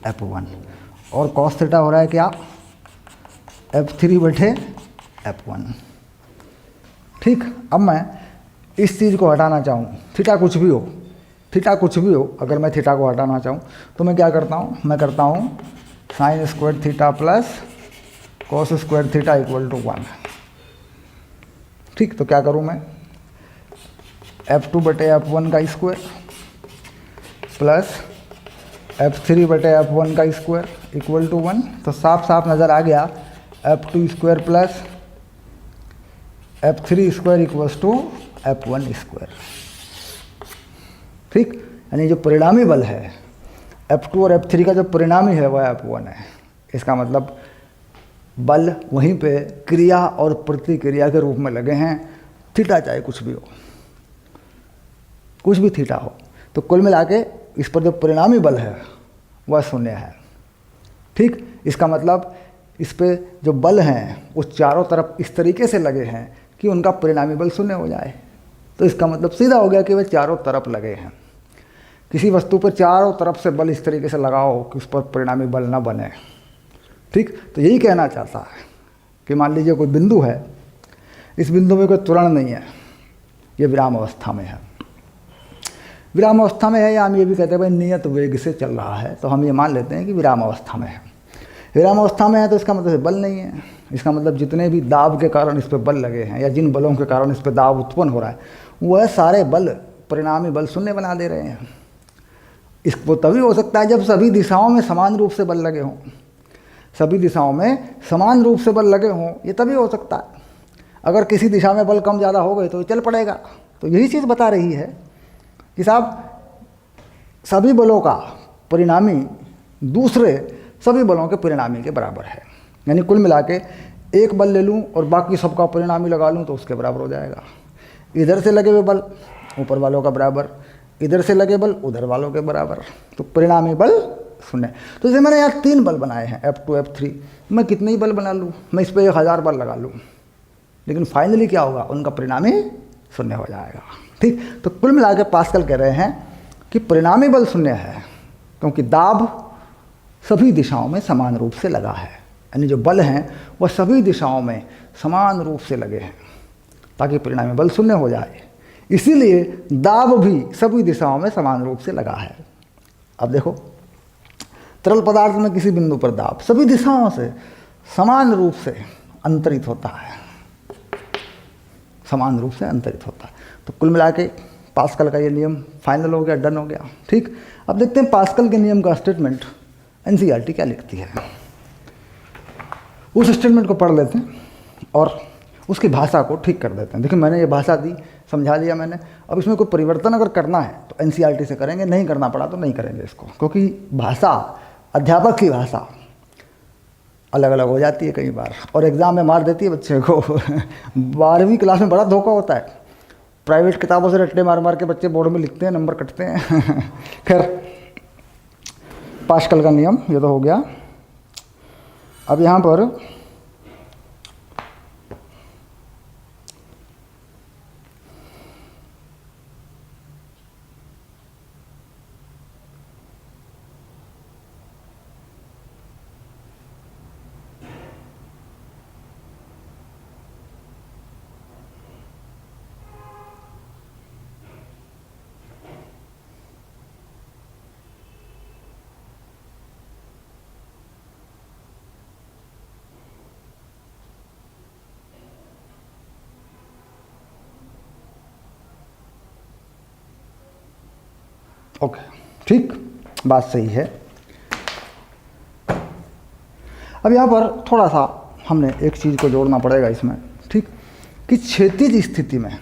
[SPEAKER 1] F1, और कॉस थीटा हो रहा है क्या, F3 बटे F1। ठीक, अब मैं इस चीज़ को हटाना चाहूँ, थीटा कुछ भी हो, थीटा कुछ भी हो, अगर मैं थीटा को हटाना चाहूँ तो मैं क्या करता हूँ, मैं करता हूँ sine square theta plus cos square theta equal to 1। ठीक, तो क्या करूँ मैं, F2 बटे F1 का स्क्वायर प्लस F3 बटे F1 का स्क्वायर इक्वल टू 1। तो साफ साफ नज़र आ गया F2 square plus F3 square equals to F1 square. ठीक, यानी जो परिणामी बल है F2 और F3 का जो परिणामी है वह F1 है। इसका मतलब बल वहीं पे क्रिया और प्रतिक्रिया के रूप में लगे हैं, थीटा चाहे कुछ भी हो, कुछ भी थीटा हो। तो कुल मिला के इस पर जो परिणामी बल है वह शून्य है। ठीक, इसका मतलब इस पे जो बल हैं वो चारों तरफ इस तरीके से लगे हैं कि उनका परिणामी बल शून्य हो जाए। तो इसका मतलब सीधा हो गया कि वे चारों तरफ लगे हैं। किसी वस्तु पर चारों तरफ से बल इस तरीके से लगाओ कि उस पर परिणामी बल ना बने। ठीक, तो यही कहना चाहता है कि मान लीजिए कोई बिंदु है, इस बिंदु में कोई त्वरण नहीं है, ये विराम अवस्था में है, विराम अवस्था में है, या हम ये भी कहते हैं भाई नियत वेग से चल रहा है, तो हम ये मान लेते हैं कि विराम अवस्था में है। विराम अवस्था में है तो इसका मतलब बल नहीं है, इसका मतलब जितने भी दाब के कारण इस पर बल लगे हैं या जिन बलों के कारण इस पर दाब उत्पन्न हो रहा है वह सारे बल परिणामी बल शून्य बना दे रहे हैं। इसको तभी हो सकता है जब सभी दिशाओं में समान रूप से बल लगे हों, सभी दिशाओं में समान रूप से बल लगे हों, ये तभी हो सकता है। अगर किसी दिशा में बल कम ज़्यादा हो गए तो चल पड़ेगा। तो यही चीज़ बता रही है कि साहब सभी बलों का परिणामी दूसरे सभी बलों के परिणामी के बराबर है। यानी कुल मिला के एक बल ले लूँ और बाकी सबका परिणामी लगा लूँ तो उसके बराबर हो जाएगा। इधर से लगे हुए बल ऊपर वालों का बराबर, इधर से लगे बल उधर वालों के बराबर, तो परिणामी बल शून्य। तो जैसे मैंने यहाँ 3 बल बनाए हैं F2 F3, मैं कितने ही बल बना लूँ, मैं इस पर 1000 बल लगा लूँ, लेकिन फाइनली क्या होगा, उनका परिणामी शून्य हो जाएगा। ठीक, तो कुल मिला के पास्कल कह रहे हैं कि परिणामी बल शून्य है क्योंकि दाब सभी दिशाओं में समान रूप से लगा है। यानी जो बल हैं वह सभी दिशाओं में समान रूप से लगे हैं ताकि परिणामी बल शून्य हो जाए। इसीलिए दाब भी सभी दिशाओं में समान रूप से लगा है। अब देखो, तरल पदार्थ में किसी बिंदु पर दाब सभी दिशाओं से समान रूप से अंतरित होता है, समान रूप से अंतरित होता है। तो कुल मिला के पास्कल का ये नियम फाइनल हो गया, डन हो गया। ठीक, अब देखते हैं पास्कल के नियम का स्टेटमेंट एनसीईआरटी क्या लिखती है। उस स्टेटमेंट को पढ़ लेते हैं और उसकी भाषा को ठीक कर देते हैं। देखिए, मैंने ये भाषा दी, समझा लिया मैंने, अब इसमें कोई परिवर्तन अगर करना है तो एनसीईआरटी से करेंगे, नहीं करना पड़ा तो नहीं करेंगे इसको, क्योंकि भाषा, अध्यापक की भाषा अलग अलग हो जाती है कई बार और एग्ज़ाम में मार देती है बच्चे को। 12वीं क्लास में बड़ा धोखा होता है, प्राइवेट किताबों से रट्टे मार मार के बच्चे बोर्ड में लिखते हैं, नंबर कटते हैं। खैर, पास्कल का नियम ये तो हो गया। अब यहाँ पर ओके, ठीक, बात सही है। अब यहाँ पर थोड़ा सा हमने एक चीज़ को जोड़ना पड़ेगा इसमें, ठीक, कि क्षैतिज स्थिति में,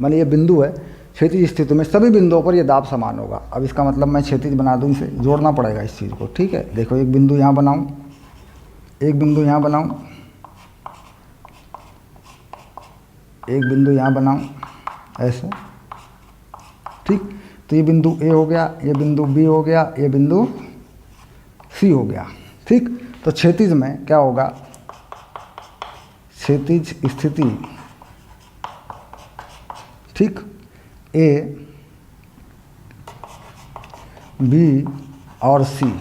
[SPEAKER 1] माने ये बिंदु है, क्षैतिज स्थिति में सभी बिंदुओं पर ये दाब समान होगा। अब इसका मतलब मैं क्षैतिज बना दूँ, इसे जोड़ना पड़ेगा इस चीज़ को। ठीक है, देखो, एक बिंदु यहाँ बनाऊँ, एक बिंदु यहाँ बनाऊँ, एक बिंदु यहाँ बनाऊँ, ऐसे ठीक। तो ये बिंदु ए हो गया, ये बिंदु बी हो गया, ये बिंदु सी हो गया। ठीक। तो क्षैतिज में क्या होगा, क्षैतिज स्थिति, ठीक, ए बी और सी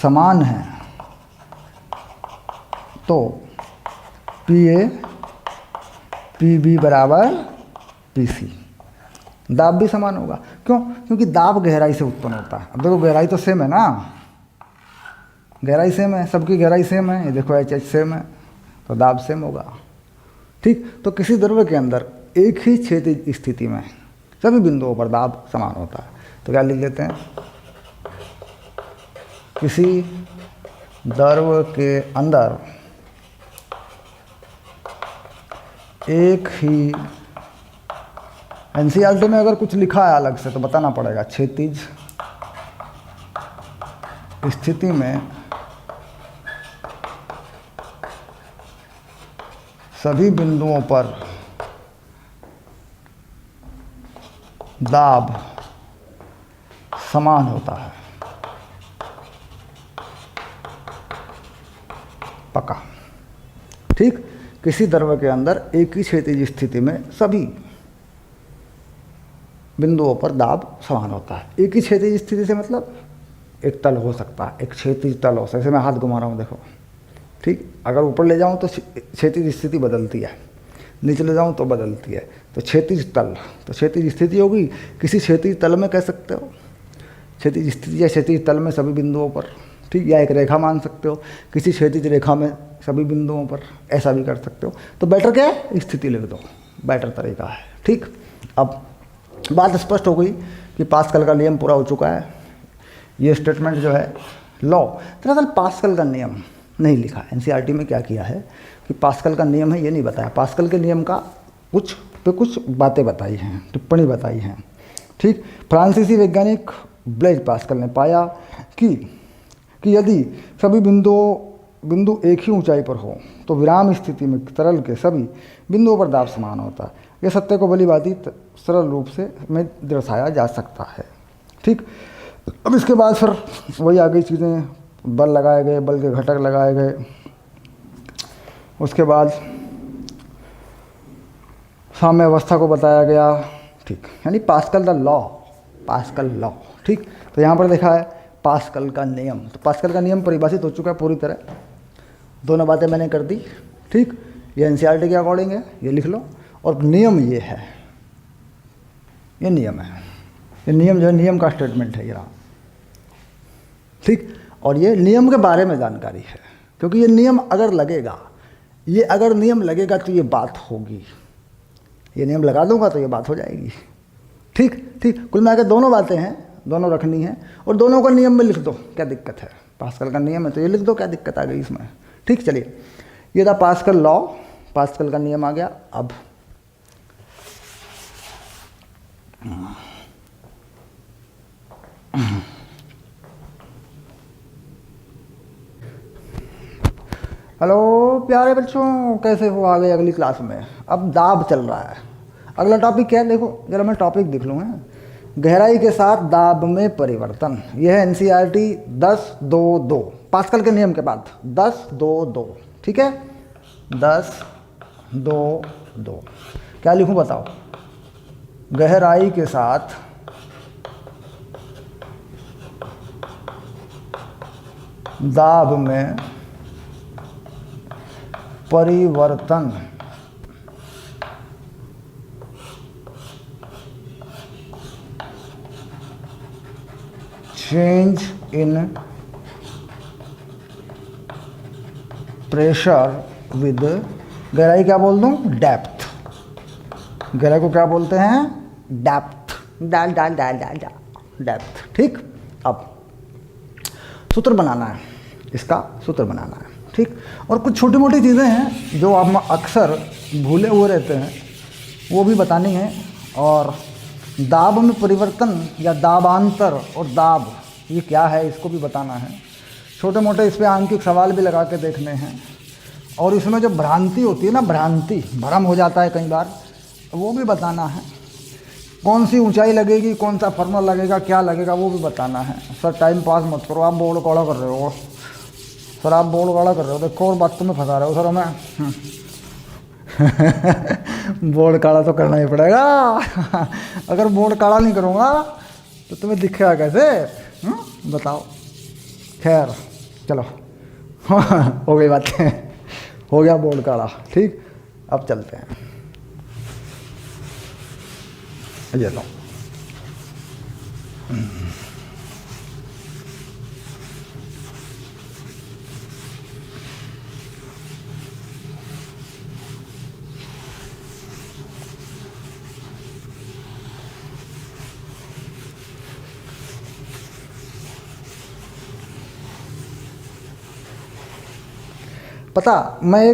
[SPEAKER 1] समान है तो पी ए पी बी बराबर पी सी। दाब भी समान होगा, क्यों? क्योंकि दाब गहराई से उत्पन्न होता है। अब देखो गहराई तो सेम है ना, गहराई सेम है, सबकी गहराई सेम है, ये देखो एच एच सेम है, तो दाब सेम होगा। ठीक। तो किसी द्रव्य के अंदर एक ही क्षैतिज स्थिति में सभी बिंदुओं पर दाब समान होता है। तो क्या लिख लेते हैं, किसी द्रव्य के अंदर एक ही, एनसीईआरटी में अगर कुछ लिखा है अलग से तो बताना पड़ेगा, क्षैतिज स्थिति में सभी बिंदुओं पर दाब समान होता है। पक्का। ठीक। किसी द्रव्य के अंदर एक ही क्षैतिज स्थिति में सभी बिंदुओं पर दाब समान होता है। एक ही क्षैतिज स्थिति से मतलब एक तल हो सकता है, एक क्षैतिज तल हो सकता है। जैसे मैं हाथ घुमा रहा हूँ, देखो, ठीक। अगर ऊपर ले जाऊँ तो क्षैतिज स्थिति बदलती है, नीचे ले जाऊँ तो बदलती है। तो क्षैतिज तल, तो क्षैतिज स्थिति होगी, किसी क्षैतिज तल में कह सकते हो, क्षैतिज स्थिति या क्षैतिज तल में सभी बिंदुओं पर, ठीक। या एक रेखा मान सकते हो, किसी क्षैतिज रेखा में सभी बिंदुओं पर, ऐसा भी कर सकते हो। तो बेटर क्या है, स्थिति लिख दो, बेटर तरीका है। ठीक। अब बात स्पष्ट हो गई कि पास्कल का नियम पूरा हो चुका है। ये स्टेटमेंट जो है लॉ, दरअसल पास्कल का नियम नहीं लिखा। एनसीईआरटी में क्या किया है कि पास्कल का नियम है ये नहीं बताया, पास्कल के नियम का कुछ बातें बताई हैं, टिप्पणी बताई हैं। ठीक। फ्रांसीसी वैज्ञानिक ब्लेज पास्कल ने पाया कि यदि सभी बिंदु एक ही ऊंचाई पर हो तो विराम स्थिति में तरल के सभी बिंदुओं पर दाब समान होता है। यह सत्य को भलीभांति सरल रूप से में दर्शाया जा सकता है। ठीक। अब इसके बाद फिर वही आगे चीज़ें, बल लगाए गए, बल के घटक लगाए गए, उसके बाद साम्य अवस्था को बताया गया। ठीक। यानी pascal the law, pascal law. ठीक। तो यहाँ पर देखा है पास्कल का नियम, तो पास्कल का नियम परिभाषित हो चुका है पूरी तरह। दोनों बातें मैंने कर दी। ठीक। ये एनसीईआरटी के अकॉर्डिंग है, ये लिख लो। और नियम ये है, ये नियम है, ये नियम जो है नियम का स्टेटमेंट है ये रहा। ठीक। और ये नियम के बारे में जानकारी है, क्योंकि ये नियम अगर लगेगा, ये अगर नियम लगेगा तो ये बात होगी, ये नियम लगा दूंगा तो ये बात हो जाएगी। ठीक। ठीक। कुल मिलाकर दोनों बातें हैं, दोनों रखनी है और दोनों को नियम में लिख दो, क्या दिक्कत है। पास्कल का नियम है तो ये लिख दो, क्या दिक्कत आ गई इसमें। ठीक। चलिए, ये था पास्कल लॉ, पास्कल का नियम आ गया। अब हेलो प्यारे बच्चों, कैसे हो? आ गए अगली क्लास में। अब दाब चल रहा है। अगला टॉपिक क्या है, देखो जरा मैं टॉपिक देख लूँ। गहराई के साथ दाब में परिवर्तन। यह है एनसीईआरटी 10-2-2, पास्कल के नियम के बाद 10-2-2। ठीक है, 10-2-2। क्या लिखूं बताओ? गहराई के साथ दाब में परिवर्तन चेंज इन प्रेशर विद, गहराई क्या बोल दूं? डेप्थ। गहराई को क्या बोलते हैं? डेप्थ। डाल डाल डाल डाल डाल डेप्थ। ठीक। अब सूत्र बनाना है, इसका सूत्र बनाना है। ठीक। और कुछ छोटी मोटी चीज़ें हैं जो हम अक्सर भूले हुए रहते हैं, वो भी बतानी है। और दाब में परिवर्तन या दाबांतर और दाब, ये क्या है, इसको भी बताना है। छोटे मोटे इस पर आंकिक सवाल भी लगा के देखने हैं। और इसमें जो भ्रांति होती है ना, भ्रांति, भ्रम हो जाता है कई बार, वो भी बताना है। कौन सी ऊंचाई लगेगी, कौन सा फार्मूला लगेगा, क्या लगेगा वो भी बताना है। सर टाइम पास मत करो, आप बोर्ड कौड़ा कर रहे हो सर, आप बोर्ड कौड़ा कर रहे हो, देखो और बात तुम्हें फंसा रहे हो सर हमें। बोर्ड काला तो करना ही पड़ेगा। अगर बोर्ड काला नहीं करूँगा तो तुम्हें दिखेगा कैसे? बताओ। खैर चलो हो गई बातें, हो गया बोर्ड काला। ठीक, अब चलते हैं। ये लो, पता मैं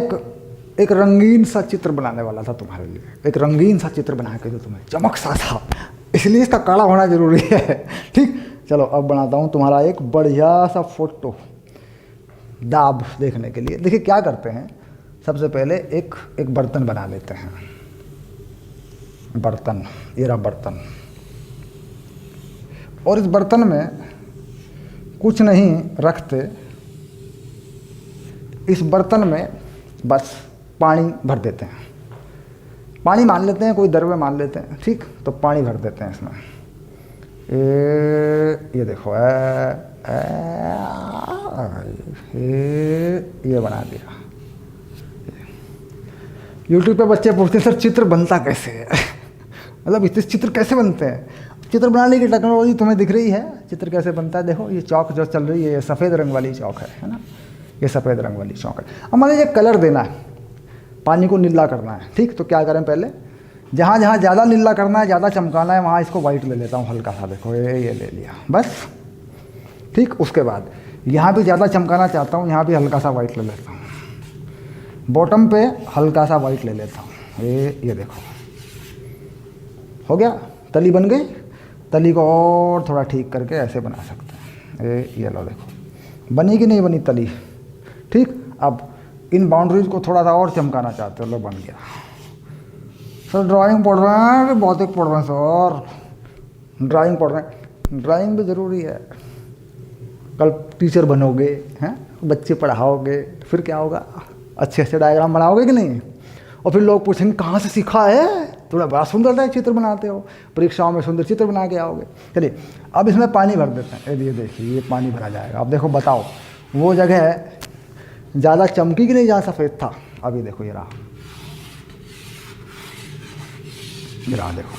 [SPEAKER 1] एक रंगीन सा चित्र बनाने वाला था तुम्हारे लिए, एक रंगीन सा चित्र बना के जो तुम्हें चमक सा था, इसलिए इसका काला होना जरूरी है। ठीक, चलो अब बनाता हूँ तुम्हारा एक बढ़िया सा फोटो दाब देखने के लिए। देखिए क्या करते हैं, सबसे पहले एक बर्तन बना लेते हैं। बर्तन, ये रहा बर्तन, और इस बर्तन में कुछ नहीं रखते, इस बर्तन में बस पानी भर देते हैं। पानी मान लेते हैं, कोई दरवे मान लेते हैं। ठीक, तो पानी भर देते हैं इसमें। ये देखो ये बना दिया। YouTube पे बच्चे पूछते हैं सर चित्र बनता कैसे है? मतलब इस चित्र कैसे बनते हैं? चित्र बनाने की टेक्नोलॉजी तुम्हें दिख रही है, चित्र कैसे बनता है। देखो ये चौक जो चल रही है, ये सफ़ेद रंग वाली चौक है ना, ये सफ़ेद रंग वाली चौक है। अब मान लीजिए कलर देना है, पानी को नीला करना है। ठीक, तो क्या करें, पहले जहाँ जहाँ ज़्यादा नीला करना है, ज़्यादा चमकाना है, वहाँ इसको वाइट ले लेता हूँ हल्का सा। देखो ये ले लिया बस। ठीक, उसके बाद यहाँ भी ज़्यादा चमकाना चाहता हूँ, यहाँ भी हल्का सा वाइट ले लेता हूँ। बॉटम पे हल्का सा वाइट ले लेता हूँ। ये देखो हो गया, तली बन गई। तली को और थोड़ा ठीक करके ऐसे बना सकते हैं। ये लो देखो, बनी कि नहीं बनी तली। ठीक, अब इन बाउंड्रीज को थोड़ा सा और चमकाना चाहते हो, लो बन गया। सर ड्राइंग पढ़ रहे हैं कि भौतिक पढ़ रहे हैं? सर ड्राइंग पढ़ रहे हैं, ड्राइंग भी ज़रूरी है। कल टीचर बनोगे हैं, बच्चे पढ़ाओगे, फिर क्या होगा, अच्छे अच्छे डायग्राम बनाओगे कि नहीं? और फिर लोग पूछेंगे कहाँ से सीखा है, थोड़ा बड़ा सुंदर चित्र बनाते हो, परीक्षाओं में सुंदर चित्र बना के आओगे। चलिए अब इसमें पानी भर देते हैं। ये देखिए ये पानी भरा जाएगा। अब देखो बताओ वो जगह ज़्यादा चमकी कि नहीं जहाँ सफ़ेद था? अभी देखो ये रहा, देखो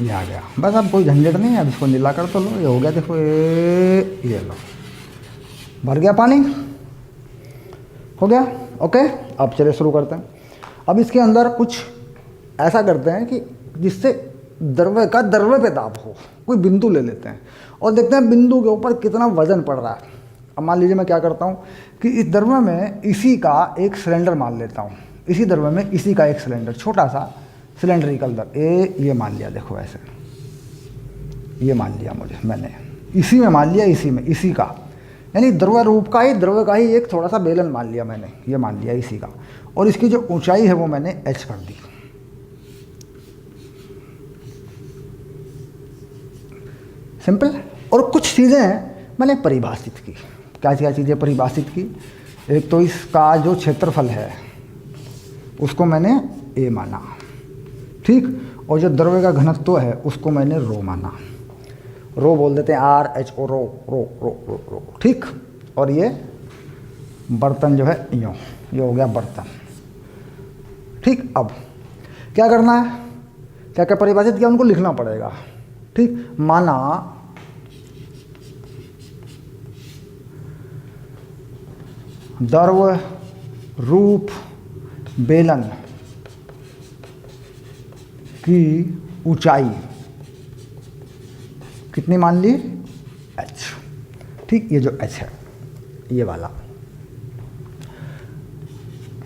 [SPEAKER 1] ये आ गया। बस अब कोई झंझट नहीं है, अब इसको नीला कर तो लो, ये हो गया। देखो ये लो, भर गया पानी, हो गया। ओके, अब चलिए शुरू करते हैं। अब इसके अंदर कुछ ऐसा करते हैं कि जिससे दरवे पे दाब हो। कोई बिंदु ले लेते हैं और देखते हैं बिंदु के ऊपर कितना वजन पड़ रहा है। अब मान लीजिए मैं क्या करता हूँ कि इस दरवे में इसी का एक सिलेंडर मान लेता हूँ। इसी दरवे में इसी का एक सिलेंडर, छोटा सा सिलेंड्रिकल दर, ये मान लिया। देखो ऐसे ये मान लिया मैंने इसी में मान लिया, इसी में इसी का, यानी द्रव्य रूप का ही, द्रव्य का ही एक थोड़ा सा बेलन मान लिया मैंने, ये मान लिया इसी का। और इसकी जो ऊंचाई है वो मैंने h कर दी। सिंपल। और कुछ चीज़ें मैंने परिभाषित की। क्या क्या चीज़ें परिभाषित की? एक तो इसका जो क्षेत्रफल है उसको मैंने a माना। ठीक, और जो द्रव्य का घनत्व है उसको मैंने रो माना। रो बोल देते हैं RHO, रो रो रो रो रो। ठीक, और ये बर्तन जो है यूँ, ये हो गया बर्तन। ठीक, अब क्या करना है, क्या क्या परिभाषित किया उनको लिखना पड़ेगा। ठीक, माना द्रव्य रूप बेलन की ऊंचाई कितनी मान ली? h। ठीक, ये जो h है ये वाला।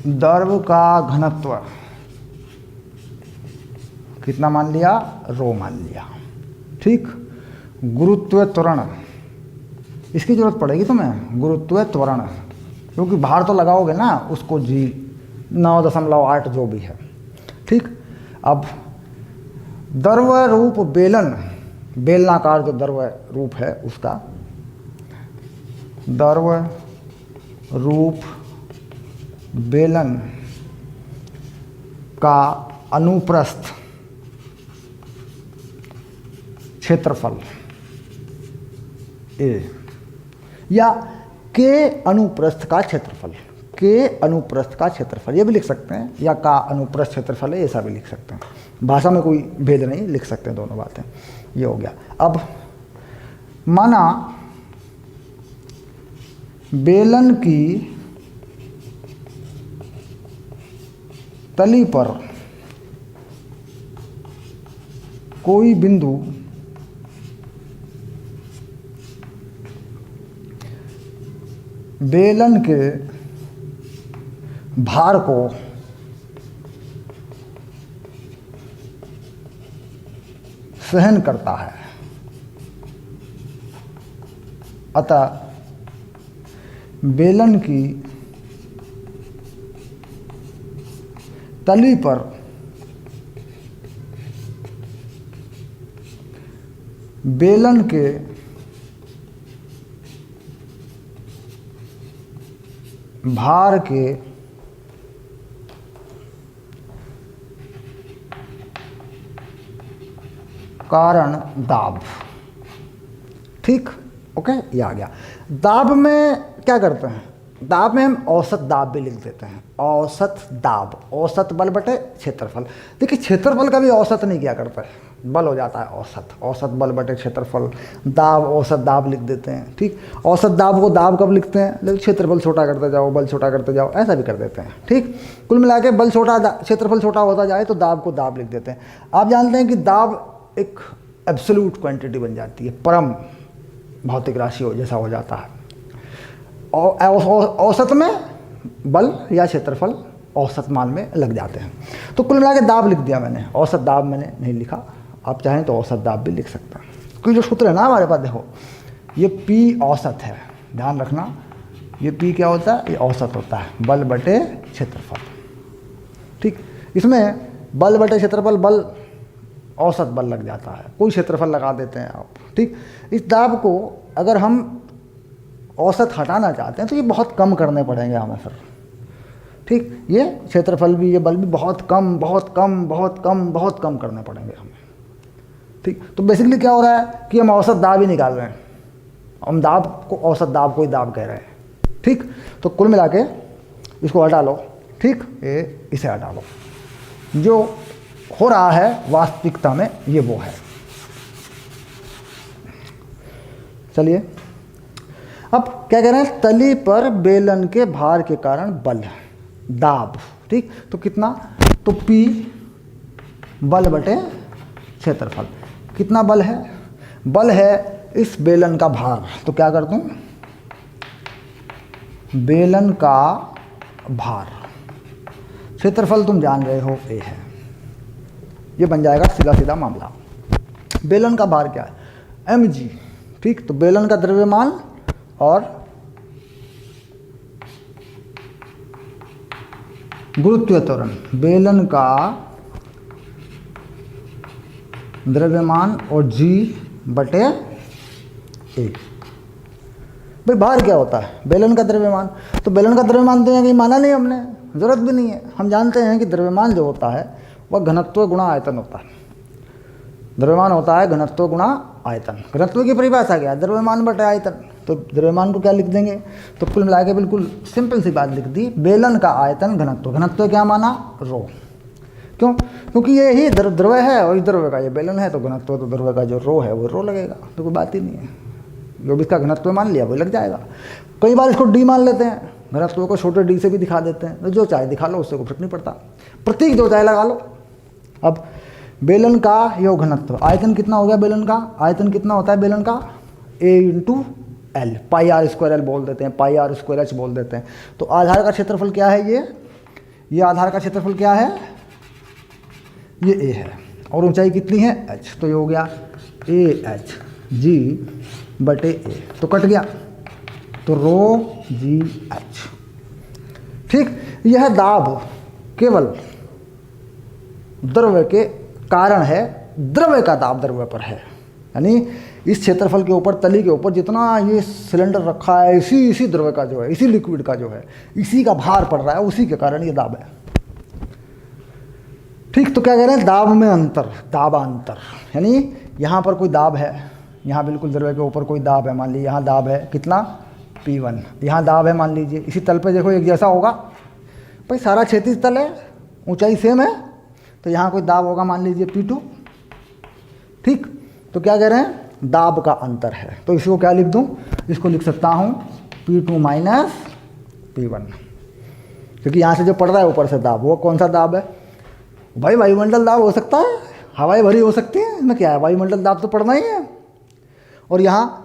[SPEAKER 1] द्रव्य का घनत्व कितना मान लिया? रो मान लिया। ठीक, गुरुत्व त्वरण, इसकी जरूरत पड़ेगी तुम्हें, गुरुत्व त्वरण, क्योंकि भार तो लगाओगे ना उसको, G 9.8 जो भी है। ठीक, अब द्रव रूप बेलन, बेलनाकार जो द्रव रूप है उसका, द्रव रूप बेलन का अनुप्रस्थ क्षेत्रफल ए, या के अनुप्रस्थ का क्षेत्रफल, के अनुप्रस्थ का क्षेत्रफल ये भी लिख सकते हैं, या का अनुप्रस्थ क्षेत्रफल है ऐसा भी लिख सकते हैं, भाषा में कोई भेद नहीं, लिख सकते हैं दोनों बातें। ये हो गया। अब माना बेलन की तली पर कोई बिंदु बेलन के भार को सहन करता है, अतः बेलन की तली पर बेलन के भार के कारण दाब। ठीक, ओके, ये आ गया। दाब में क्या करते हैं, दाब में हम औसत दाब भी लिख देते हैं, औसत दाब, औसत बल बटे क्षेत्रफल। देखिए क्षेत्रफल का भी औसत नहीं किया करता है, बल हो जाता है औसत, औसत बल बटे क्षेत्रफल, दाब औसत दाब लिख देते हैं। ठीक, औसत दाब को दाब कब लिखते हैं, लेकिन क्षेत्रफल छोटा करते जाओ, बल छोटा करते जाओ, ऐसा भी कर देते हैं। ठीक, कुल मिला के बल छोटा, क्षेत्रफल छोटा होता जाए तो दाब को दाब लिख देते हैं। आप जानते हैं कि दाब एक एब्सोल्यूट क्वांटिटी बन जाती है, परम भौतिक राशि हो जैसा हो जाता है। औसत में बल या क्षेत्रफल औसत मान में लग जाते हैं। तो कुल मिला के दाब लिख दिया मैंने, औसत दाब मैंने नहीं लिखा, आप चाहें तो औसत दाब भी लिख सकते हैं। क्योंकि जो सूत्र है ना हमारे पास, देखो ये P औसत है, ध्यान रखना, ये P क्या होता है, ये औसत होता है, बल बटे क्षेत्रफल। ठीक, इसमें बल बटे क्षेत्रफल, बल औसत बल लग जाता है, कोई क्षेत्रफल लगा देते हैं आप। ठीक, इस दाब को अगर हम औसत हटाना चाहते हैं तो ये बहुत कम करने पड़ेंगे हमें फिर। ठीक, ये क्षेत्रफल भी, ये बल भी बहुत कम बहुत कम बहुत कम बहुत कम करने पड़ेंगे हमें। ठीक, तो बेसिकली क्या हो रहा है कि हम औसत दाब ही निकाल रहे हैं, हम दाब को औसत दाब को ही दाब कह रहे हैं। ठीक, तो कुल मिला के इसको हटा लो। ठीक, ये इसे हटा लो, जो हो रहा है वास्तविकता में ये वो है। चलिए अब क्या कह रहे हैं, तली पर बेलन के भार के कारण बल, दाब। ठीक, तो कितना, तो P बल बटे क्षेत्रफल, कितना बल है, बल है इस बेलन का भार, तो क्या कर दूं, बेलन का भार, क्षेत्रफल तुम जान रहे हो A है, ये बन जाएगा सीधा सीधा मामला। बेलन का भार क्या है, mg। ठीक, तो बेलन का द्रव्यमान और गुरुत्वीय त्वरण, बेलन का द्रव्यमान और g बटे a। भाई भार क्या होता है, बेलन का द्रव्यमान, तो बेलन का द्रव्यमान तो यहाँ कहीं माना नहीं हमने, जरूरत भी नहीं है। हम जानते हैं कि द्रव्यमान जो होता है वह घनत्व गुणा आयतन होता है। द्रव्यमान होता है घनत्व गुणा आयतन। घनत्व की परिभाषा क्या है, द्रव्यमान बटे आयतन। तो द्रव्यमान को क्या लिख देंगे, तो कुल मिला के बिल्कुल सिंपल सी बात लिख दी, बेलन का आयतन घनत्व, घनत्व क्या माना, रो। क्यों, क्योंकि ये ही द्रव्य है और इस द्रव्य का ये बेलन है, तो घनत्व तो द्रव्य का जो रो है वो रो लगेगा, तो कोई बात ही नहीं है। जो भी इसका घनत्व मान लिया वो लग जाएगा। कई बार इसको डी मान लेते हैं, घनत्व को छोटे डी से भी दिखा देते हैं, तो जो चाहे दिखा लो, उससे कोई फर्क नहीं पड़ता, प्रतीक जो चाहे लगा लो। अब बेलन का यो घनत्व, आयतन कितना हो गया बेलन का, आयतन कितना होता है बेलन का, A into L, pi r square L बोल देते हैं, पाई आर स्क्वायर एच बोल देते हैं। तो आधार का क्षेत्रफल क्या है, ये आधार का क्षेत्रफल क्या है, ये A है, और ऊंचाई कितनी है h, तो ये हो गया AH जी बटे A, तो कट गया, तो रो जी एच। ठीक, यह दाब केवल द्रव्य के कारण है, द्रव्य का दाब द्रव्य पर है। यानी इस क्षेत्रफल के ऊपर, तली के ऊपर जितना ये सिलेंडर रखा है, इसी द्रव्य का जो है, इसी लिक्विड का जो है, इसी का भार पड़ रहा है, उसी के कारण ये दाब है। ठीक, तो क्या कह रहे हैं, दाब में अंतर, दाबांतर। यानी यहाँ पर कोई दाब है, यहाँ बिल्कुल द्रव्य के ऊपर कोई दाब है, मान लीजिए यहाँ दाब है कितना P1, यहाँ दाब है मान लीजिए, इसी तल पे देखो एक जैसा होगा भाई, सारा क्षैतिज तल है, ऊंचाई सेम है, तो यहाँ कोई दाब होगा मान लीजिए P2। ठीक, तो क्या कह रहे हैं, दाब का अंतर है। तो इसको क्या लिख दूँ, इसको लिख सकता हूँ P2 माइनस P1, क्योंकि यहाँ से जो पड़ रहा है ऊपर से दाब, वो कौन सा दाब है भाई, वायुमंडल दाब हो सकता है, हवाएं भरी हो सकती हैं, इसमें क्या है, वायुमंडल दाब तो पड़ना ही है। और यहाँ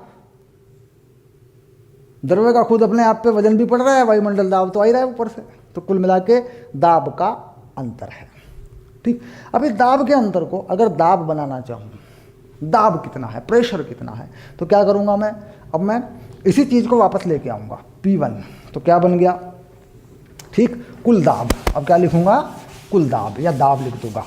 [SPEAKER 1] द्रव्य का खुद अपने आप पे वजन भी पड़ रहा है, वायुमंडल दाब तो आ ही रहा है ऊपर से, तो कुल मिला के दाब का अंतर है। ठीक, अब इस दाब के अंतर को अगर दाब बनाना चाहूँ, दाब कितना है, प्रेशर कितना है, तो क्या करूँगा मैं, अब मैं इसी चीज़ को वापस लेके आऊँगा P1, तो क्या बन गया, ठीक, कुल दाब। अब क्या लिखूँगा, कुल दाब या दाब लिख दूंगा।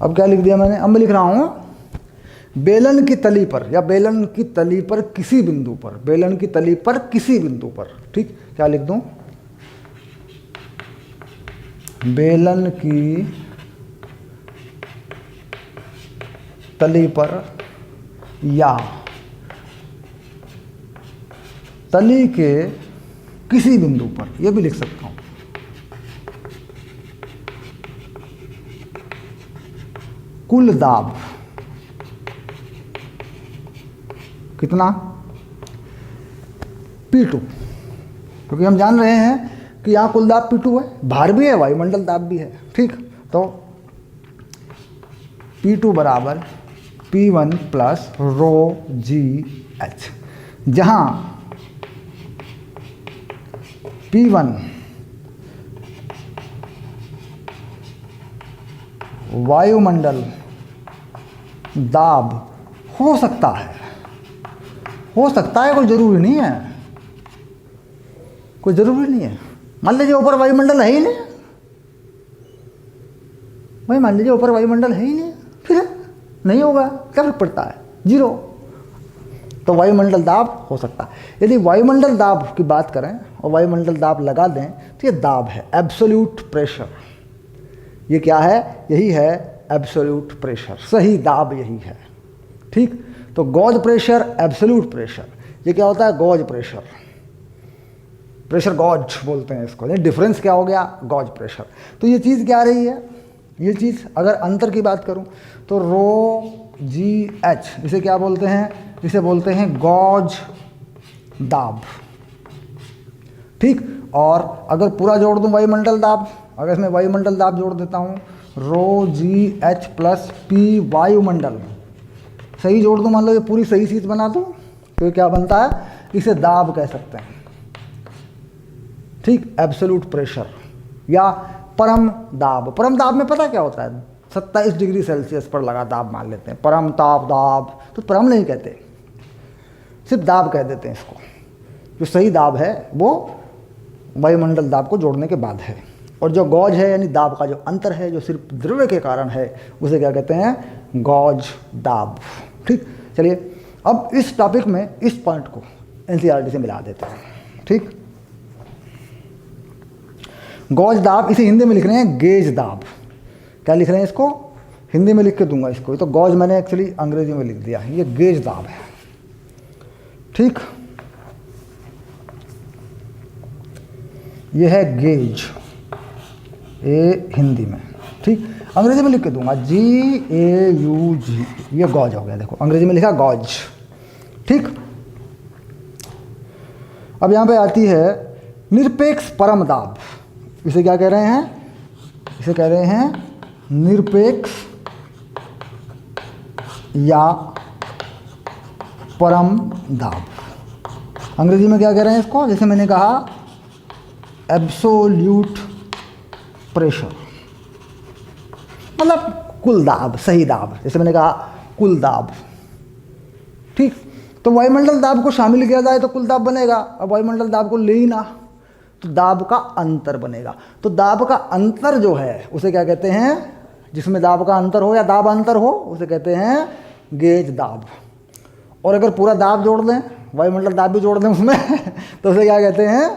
[SPEAKER 1] अब क्या लिख दिया मैंने, अब मैं लिख रहा हूं बेलन की तली पर, या बेलन की तली पर किसी बिंदु पर, बेलन की तली पर किसी बिंदु पर। ठीक, क्या लिख दूं, बेलन की तली पर या तली के किसी बिंदु पर, यह भी लिख सकता हूं। कुल दाब कितना, P2, क्योंकि हम जान रहे हैं कि यहाँ कुल दाब P2 है, भार भी है, वायुमंडल दाब भी है। ठीक, तो P2 बराबर P1 प्लस रो जी एच, जहाँ P1 वायुमंडल दाब हो सकता है, कोई ज़रूरी नहीं है, कोई ज़रूरी नहीं है। मान लीजिए ऊपर वायुमंडल है ही नहीं भाई, मान लीजिए ऊपर वायुमंडल है ही नहीं, फिर नहीं होगा, क्या फर्क पड़ता है, 0। तो वायुमंडल दाब हो सकता है। यदि वायुमंडल दाब की बात करें और वायुमंडल दाब लगा दें तो ये दाब है, एब्सोल्यूट प्रेशर। ये क्या है, यही है एब्सोल्यूट प्रेशर, सही दाब यही है। ठीक, तो गॉज प्रेशर, एब्सोल्यूट प्रेशर, ये क्या होता है, गॉज प्रेशर, प्रेशर गॉज बोलते हैं इसको। ये डिफरेंस क्या हो गया, गॉज प्रेशर। तो ये चीज़ क्या रही है, ये चीज़ अगर अंतर की बात करूं तो रो जी एच, इसे क्या बोलते हैं, इसे बोलते हैं गॉज दाब। ठीक, और अगर पूरा जोड़ दूं वायुमंडल दाब, अगर इसमें वायुमंडल दाब जोड़ देता हूं, रो जी एच प्लस पी वायुमंडल, सही जोड़ दूं, मान लो ये पूरी सही चीज़ बना दूं, तो क्या बनता है, इसे दाब कह सकते हैं। ठीक, एब्सोल्यूट प्रेशर या परम दाब। परम दाब में पता क्या होता है, 27 डिग्री सेल्सियस पर लगा दाब मान लेते हैं, परम ताप दाब, तो परम नहीं कहते, सिर्फ दाब कह देते हैं इसको। जो सही दाब है वो वायुमंडल दाब को जोड़ने के बाद है, और जो गॉज है यानी दाब का जो अंतर है, जो सिर्फ द्रव्य के कारण है, उसे क्या कहते हैं, गॉज दाब। ठीक, चलिए अब इस टॉपिक में इस पॉइंट को एनसीईआरटी से मिला देते हैं। ठीक, गॉज दाब, इसे हिंदी में लिख रहे हैं गेज दाब। क्या लिख रहे हैं इसको, हिंदी में लिख के दूंगा इसको, तो गॉज मैंने एक्चुअली अंग्रेजी में लिख दिया, ये गेज दाब है। ठीक, ये है गेज, ए हिंदी में। ठीक, अंग्रेजी में लिख के दूंगा GAUG, ये गॉज हो गया, देखो अंग्रेजी में लिखा गॉज। ठीक, अब यहाँ पे आती है निरपेक्ष परम दाब। इसे क्या कह रहे हैं, इसे कह रहे हैं निरपेक्ष या परम दाब। अंग्रेजी में क्या कह रहे हैं इसको, जैसे मैंने कहा एब्सोल्यूट प्रेशर, मतलब कुल दाब, सही दाब। जैसे मैंने कहा कुल दाब, ठीक। तो वायुमंडल दाब को शामिल किया जाए तो कुल दाब बनेगा, अब वायुमंडल दाब को ले ही ना तो दाब का अंतर बनेगा। तो दाब का अंतर जो है उसे क्या कहते हैं, जिसमें दाब का अंतर हो या दाब अंतर हो उसे कहते हैं गेज दाब। और अगर पूरा दाब जोड़ दें, वायुमंडल दाब भी जोड़ दें उसमें तो उसे क्या कहते हैं,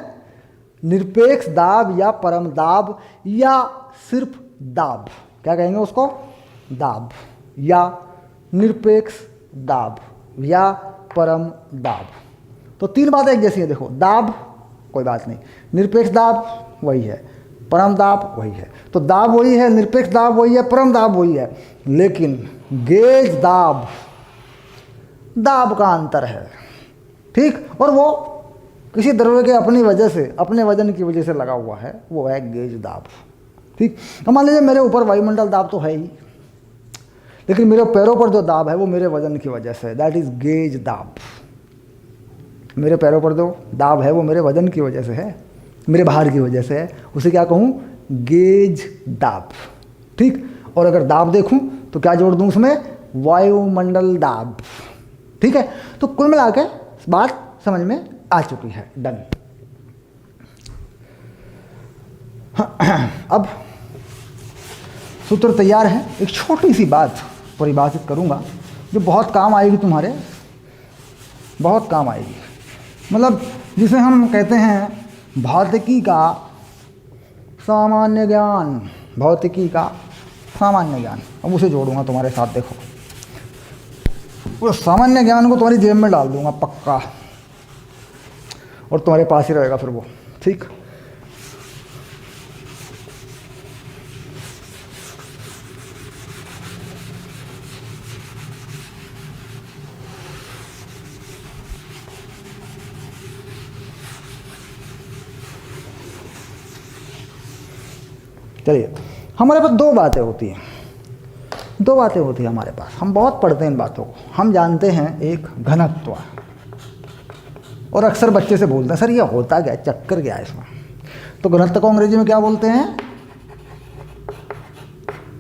[SPEAKER 1] निरपेक्ष दाब या परम दाब या सिर्फ दाब। क्या कहेंगे उसको, दाब या निरपेक्ष दाब या परम दाब। तो तीन बातें एक जैसी हैं। देखो, दाब कोई बात नहीं, निरपेक्ष दाब वही है, परम दाब वही है। तो दाब वही है, निरपेक्ष दाब वही है, परम दाब वही है, लेकिन गेज दाब, दाब का अंतर है। ठीक। और वो किसी द्रव्य के अपनी वजह से, अपने वजन की वजह से लगा हुआ है, वो है गेज दाब। ठीक। अब मान लीजिए मेरे ऊपर वायुमंडल दाब तो है ही, लेकिन मेरे पैरों पर जो दाब है वो मेरे वजन की वजह से, दैट इज गेज दाब। मेरे पैरों पर जो दाब है वो मेरे वजन की वजह से है, मेरे भार की वजह से है, उसे क्या कहूँ, गेज दाब। ठीक। और अगर दाब देखूं तो क्या जोड़ दूं उसमें, वायुमंडल दाब। ठीक है। तो कुल मिला के बात समझ में आ चुकी है। डन। अब सूत्र तैयार है। एक छोटी सी बात परिभाषित करूंगा जो बहुत काम आएगी तुम्हारे, बहुत काम आएगी। मतलब जिसे हम कहते हैं भौतिकी का सामान्य ज्ञान, भौतिकी का सामान्य ज्ञान। अब उसे जोड़ूंगा तुम्हारे साथ। देखो, उस सामान्य ज्ञान को तुम्हारी जेब में डाल दूंगा पक्का, और तुम्हारे पास ही रहेगा फिर वो। ठीक। चलिए, हमारे पास दो बातें होती हैं, दो बातें होती हैं हमारे पास। हम बहुत पढ़ते हैं इन बातों को। हम जानते हैं एक घनत्व, और अक्सर बच्चे से बोलते हैं सर ये होता क्या, चक्कर क्या है इसमें। तो घनत्व को अंग्रेजी में क्या बोलते हैं,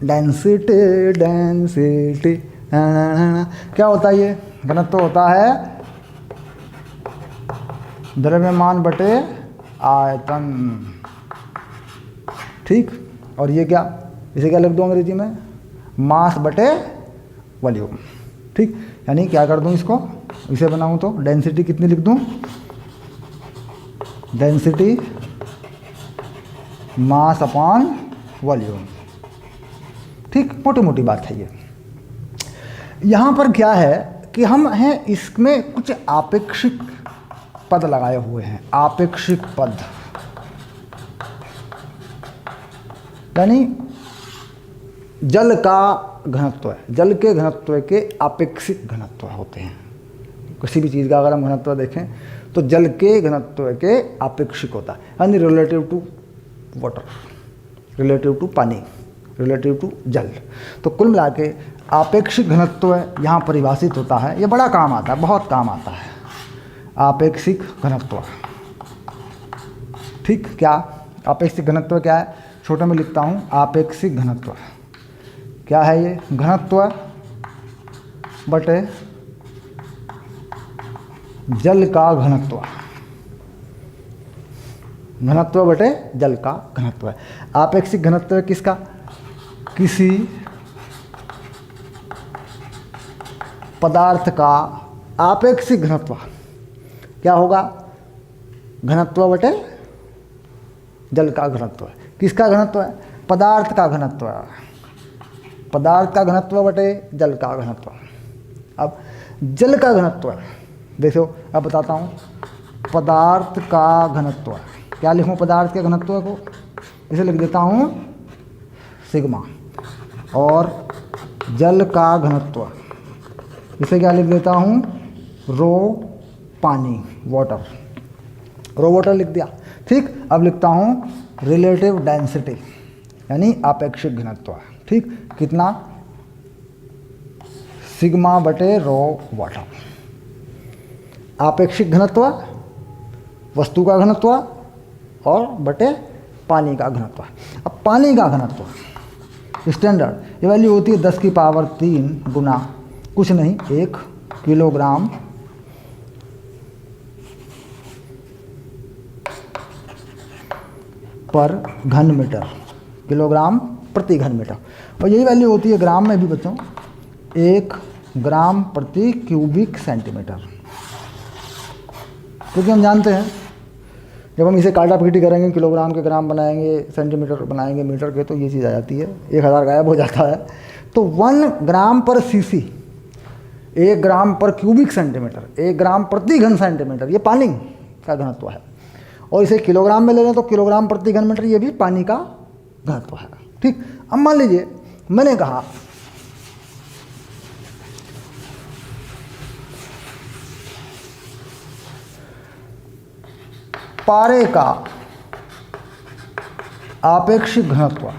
[SPEAKER 1] डेंसिटी, डेंसिटी। क्या होता है ये, घनत्व होता है द्रव्यमान बटे आयतन। ठीक। और ये क्या, इसे क्या लिख दूँ अंग्रेजी में, मास बटे वॉल्यूम। ठीक। यानी क्या कर दूँ इसको, इसे बनाऊँ तो डेंसिटी कितनी लिख दूँ, डेंसिटी मास अपॉन वॉल्यूम। ठीक। मोटी मोटी बात है ये। यहाँ पर क्या है कि हम हैं इसमें कुछ आपेक्षिक पद लगाए हुए हैं। आपेक्षिक पद यानी जल का घनत्व है, जल के घनत्व के आपेक्षिक घनत्व होते हैं। किसी भी चीज़ का अगर हम घनत्व देखें तो जल के घनत्व के आपेक्षिक होता है, यानी relative to water, relative to पानी, रिलेटिव टू जल। तो कुल मिला के आपेक्षिक घनत्व यहाँ परिभाषित होता है। ये बड़ा काम आता है, बहुत काम आता है, आपेक्षिक घनत्व। ठीक। क्या आपेक्षिक घनत्व क्या है, छोटे में लिखता हूँ, आपेक्षिक घनत्व क्या है, ये घनत्व बटे जल का घनत्व, घनत्व बटे जल का घनत्व है। आपेक्षिक घनत्व किसका, किसी पदार्थ का आपेक्षिक घनत्व क्या होगा, घनत्व बटे जल का घनत्व। किसका घनत्व है, पदार्थ का घनत्व, पदार्थ का घनत्व बटे जल का घनत्व। अब जल का घनत्व देखो, अब बताता हूँ, पदार्थ का घनत्व क्या लिखूँ, पदार्थ के घनत्व को इसे लिख देता हूँ सिग्मा, और जल का घनत्व इसे क्या लिख देता हूँ, रो पानी, वाटर, रो वाटर लिख दिया। ठीक। अब लिखता हूँ रिलेटिव डेंसिटी यानी आपेक्षिक घनत्व। ठीक। कितना, सिग्मा बटे रो वाटर। आपेक्षिक घनत्व वस्तु का घनत्व और बटे पानी का घनत्व। अब पानी का घनत्व स्टैंडर्ड ये वैल्यू होती है 10 की पावर 3 गुना कुछ नहीं 1 किलोग्राम पर घन मीटर, किलोग्राम प्रति घन मीटर। और यही वैल्यू होती है ग्राम में भी बच्चों, 1 ग्राम प्रति क्यूबिक सेंटीमीटर। क्योंकि हम जानते हैं जब हम इसे काटापीटी करेंगे, किलोग्राम के ग्राम बनाएंगे, सेंटीमीटर बनाएंगे, मीटर के, तो ये चीज़ आ जाती है, 1000 गायब हो जाता है। तो 1 ग्राम पर सीसी, 1 ग्राम पर क्यूबिक सेंटीमीटर, 1 ग्राम प्रति घन सेंटीमीटर, ये पानी का घनत्व है। और इसे किलोग्राम में ले लें तो किलोग्राम प्रति घन मीटर, ये भी पानी का घनत्व है। ठीक, अब मान लीजिए मैंने कहा पारे का आपेक्षिक घनत्व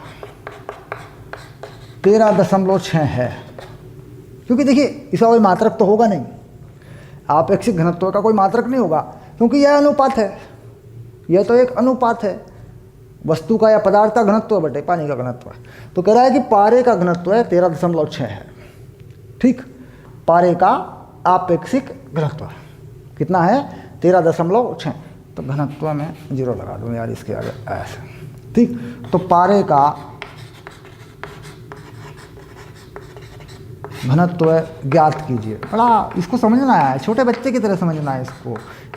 [SPEAKER 1] 13.6 है। क्योंकि देखिए इसका कोई मात्रक तो होगा नहीं, आपेक्षिक घनत्व का कोई मात्रक नहीं होगा, क्योंकि यह अनुपात है, यह तो एक अनुपात है वस्तु का या पदार्थ का घनत्व बटे पानी का घनत्व है। तो कह रहा है कि पारे का घनत्व है 13.6 है। ठीक, पारे का आपेक्षिक घनत्व कितना है? 13.6। तो घनत्व में 0 लगा दूँ यार इसके आगे ऐसे। ठीक, तो पारे का घनत्व ज्ञात कीजिए। बड़ा इसको समझना है, छोटे बच्चे की तरह समझना है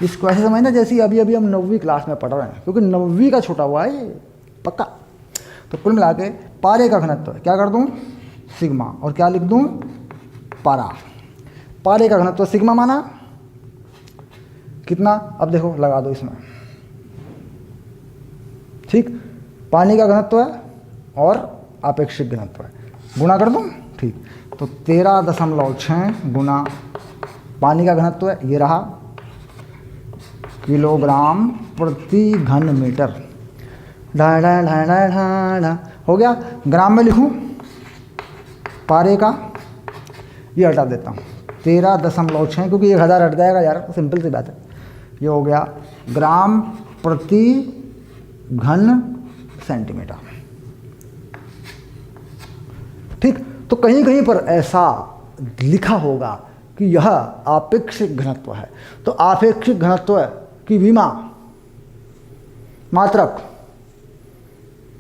[SPEAKER 1] इसको ऐसे समझना जैसे अभी हम 9वीं क्लास में पढ़ रहे हैं, क्योंकि 9वीं का छोटा हुआ है ये पक्का। तो कुल मिला के पारे का घनत्व क्या कर दूं? सिग्मा, और क्या लिख दूं? पारा। पारे का घनत्व सिग्मा माना कितना? अब देखो लगा दो इसमें। ठीक, पानी का घनत्व है और आपेक्षिक घनत्व है, गुणा कर दूं। ठीक, तो 13.6 गुना पानी का घनत्व है, ये रहा किलोग्राम प्रति घन मीटर। ढा ढा ढा ढा ढा ढा हो गया। ग्राम में लिखूं पारे का, ये हटा देता हूँ 13.6, क्योंकि 1000 हट जाएगा यार, सिंपल सी बात है। ये हो गया ग्राम प्रति घन सेंटीमीटर। ठीक, तो कहीं कहीं पर ऐसा लिखा होगा कि यह आपेक्षिक घनत्व है। तो आपेक्षिक घनत्व की विमा मात्रक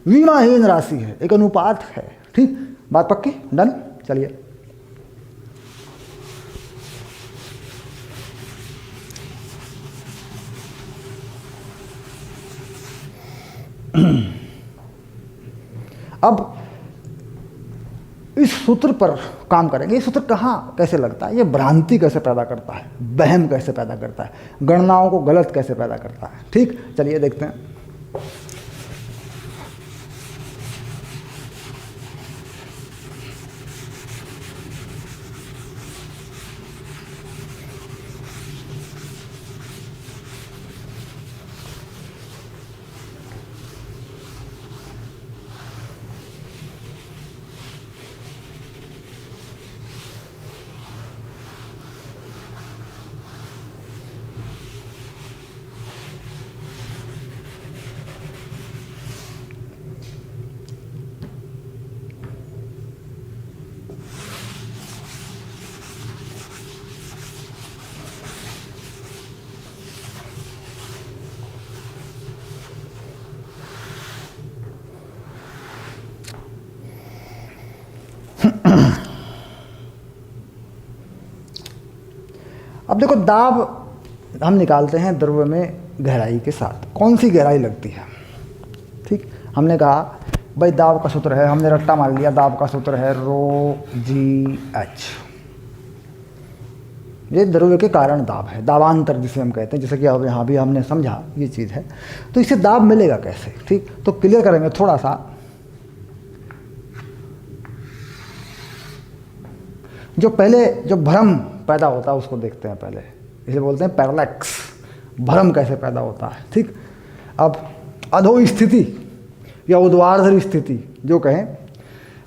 [SPEAKER 1] विमाहीन राशि है, एक अनुपात है। ठीक, बात पक्की? डन। चलिए अब इस सूत्र पर काम करेंगे। ये सूत्र कहाँ कैसे लगता है, ये भ्रांति कैसे पैदा करता है, वहम कैसे पैदा करता है, गणनाओं को गलत कैसे पैदा करता है। ठीक, चलिए देखते हैं। अब देखो, दाब हम निकालते हैं द्रव्य में गहराई के साथ। कौन सी गहराई लगती है? ठीक, हमने कहा भाई दाब का सूत्र है, हमने रट्टा मान लिया, दाब का सूत्र है ρGH। ये द्रव्य के कारण दाब है, दाबांतर जिसे हम कहते हैं, जैसे कि अब यहाँ भी हमने समझा ये चीज़ है। तो इससे दाब मिलेगा कैसे? ठीक, तो क्लियर करेंगे थोड़ा सा। जो पहले जो भ्रम पैदा होता है उसको देखते हैं पहले, इसे बोलते हैं पैरालैक्स। भ्रम कैसे पैदा होता है? ठीक, अब अधो स्थिति या ऊर्ध्वाधर स्थिति जो कहें,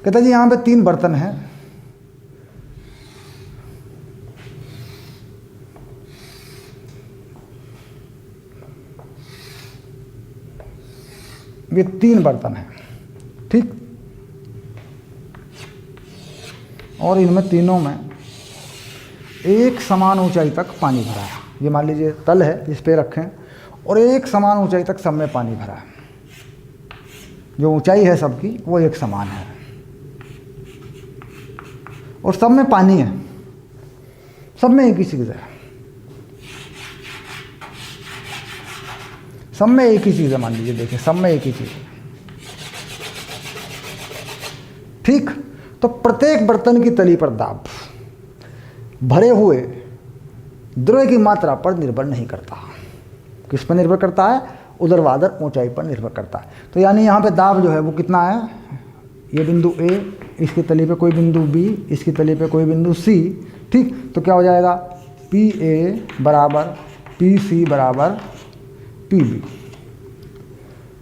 [SPEAKER 1] कहता जी यहाँ पे 3 बर्तन हैं, ये 3 बर्तन हैं। ठीक, और इनमें तीनों में एक समान ऊंचाई तक पानी भरा है। ये मान लीजिए तल है जिस पे रखें, और एक समान ऊंचाई तक सब में पानी भरा है। जो ऊंचाई है सबकी वो एक समान है और सब में पानी है, सब में एक ही चीज़ है, सब में एक ही चीज़ है। मान लीजिए देखिए सब में एक ही चीज़ है, ठीक। तो प्रत्येक बर्तन की तली पर दाब भरे हुए द्रव्य की मात्रा पर निर्भर नहीं करता। किस पर निर्भर करता है? ऊर्ध्वाधर ऊंचाई पर निर्भर करता है। तो यानी यहाँ पे दाब जो है वो कितना है? ये बिंदु ए, इसकी तली पे कोई बिंदु बी, इसकी तली पे कोई बिंदु सी, ठीक। तो क्या हो जाएगा? पी ए बराबर पी सी बराबर पी बी।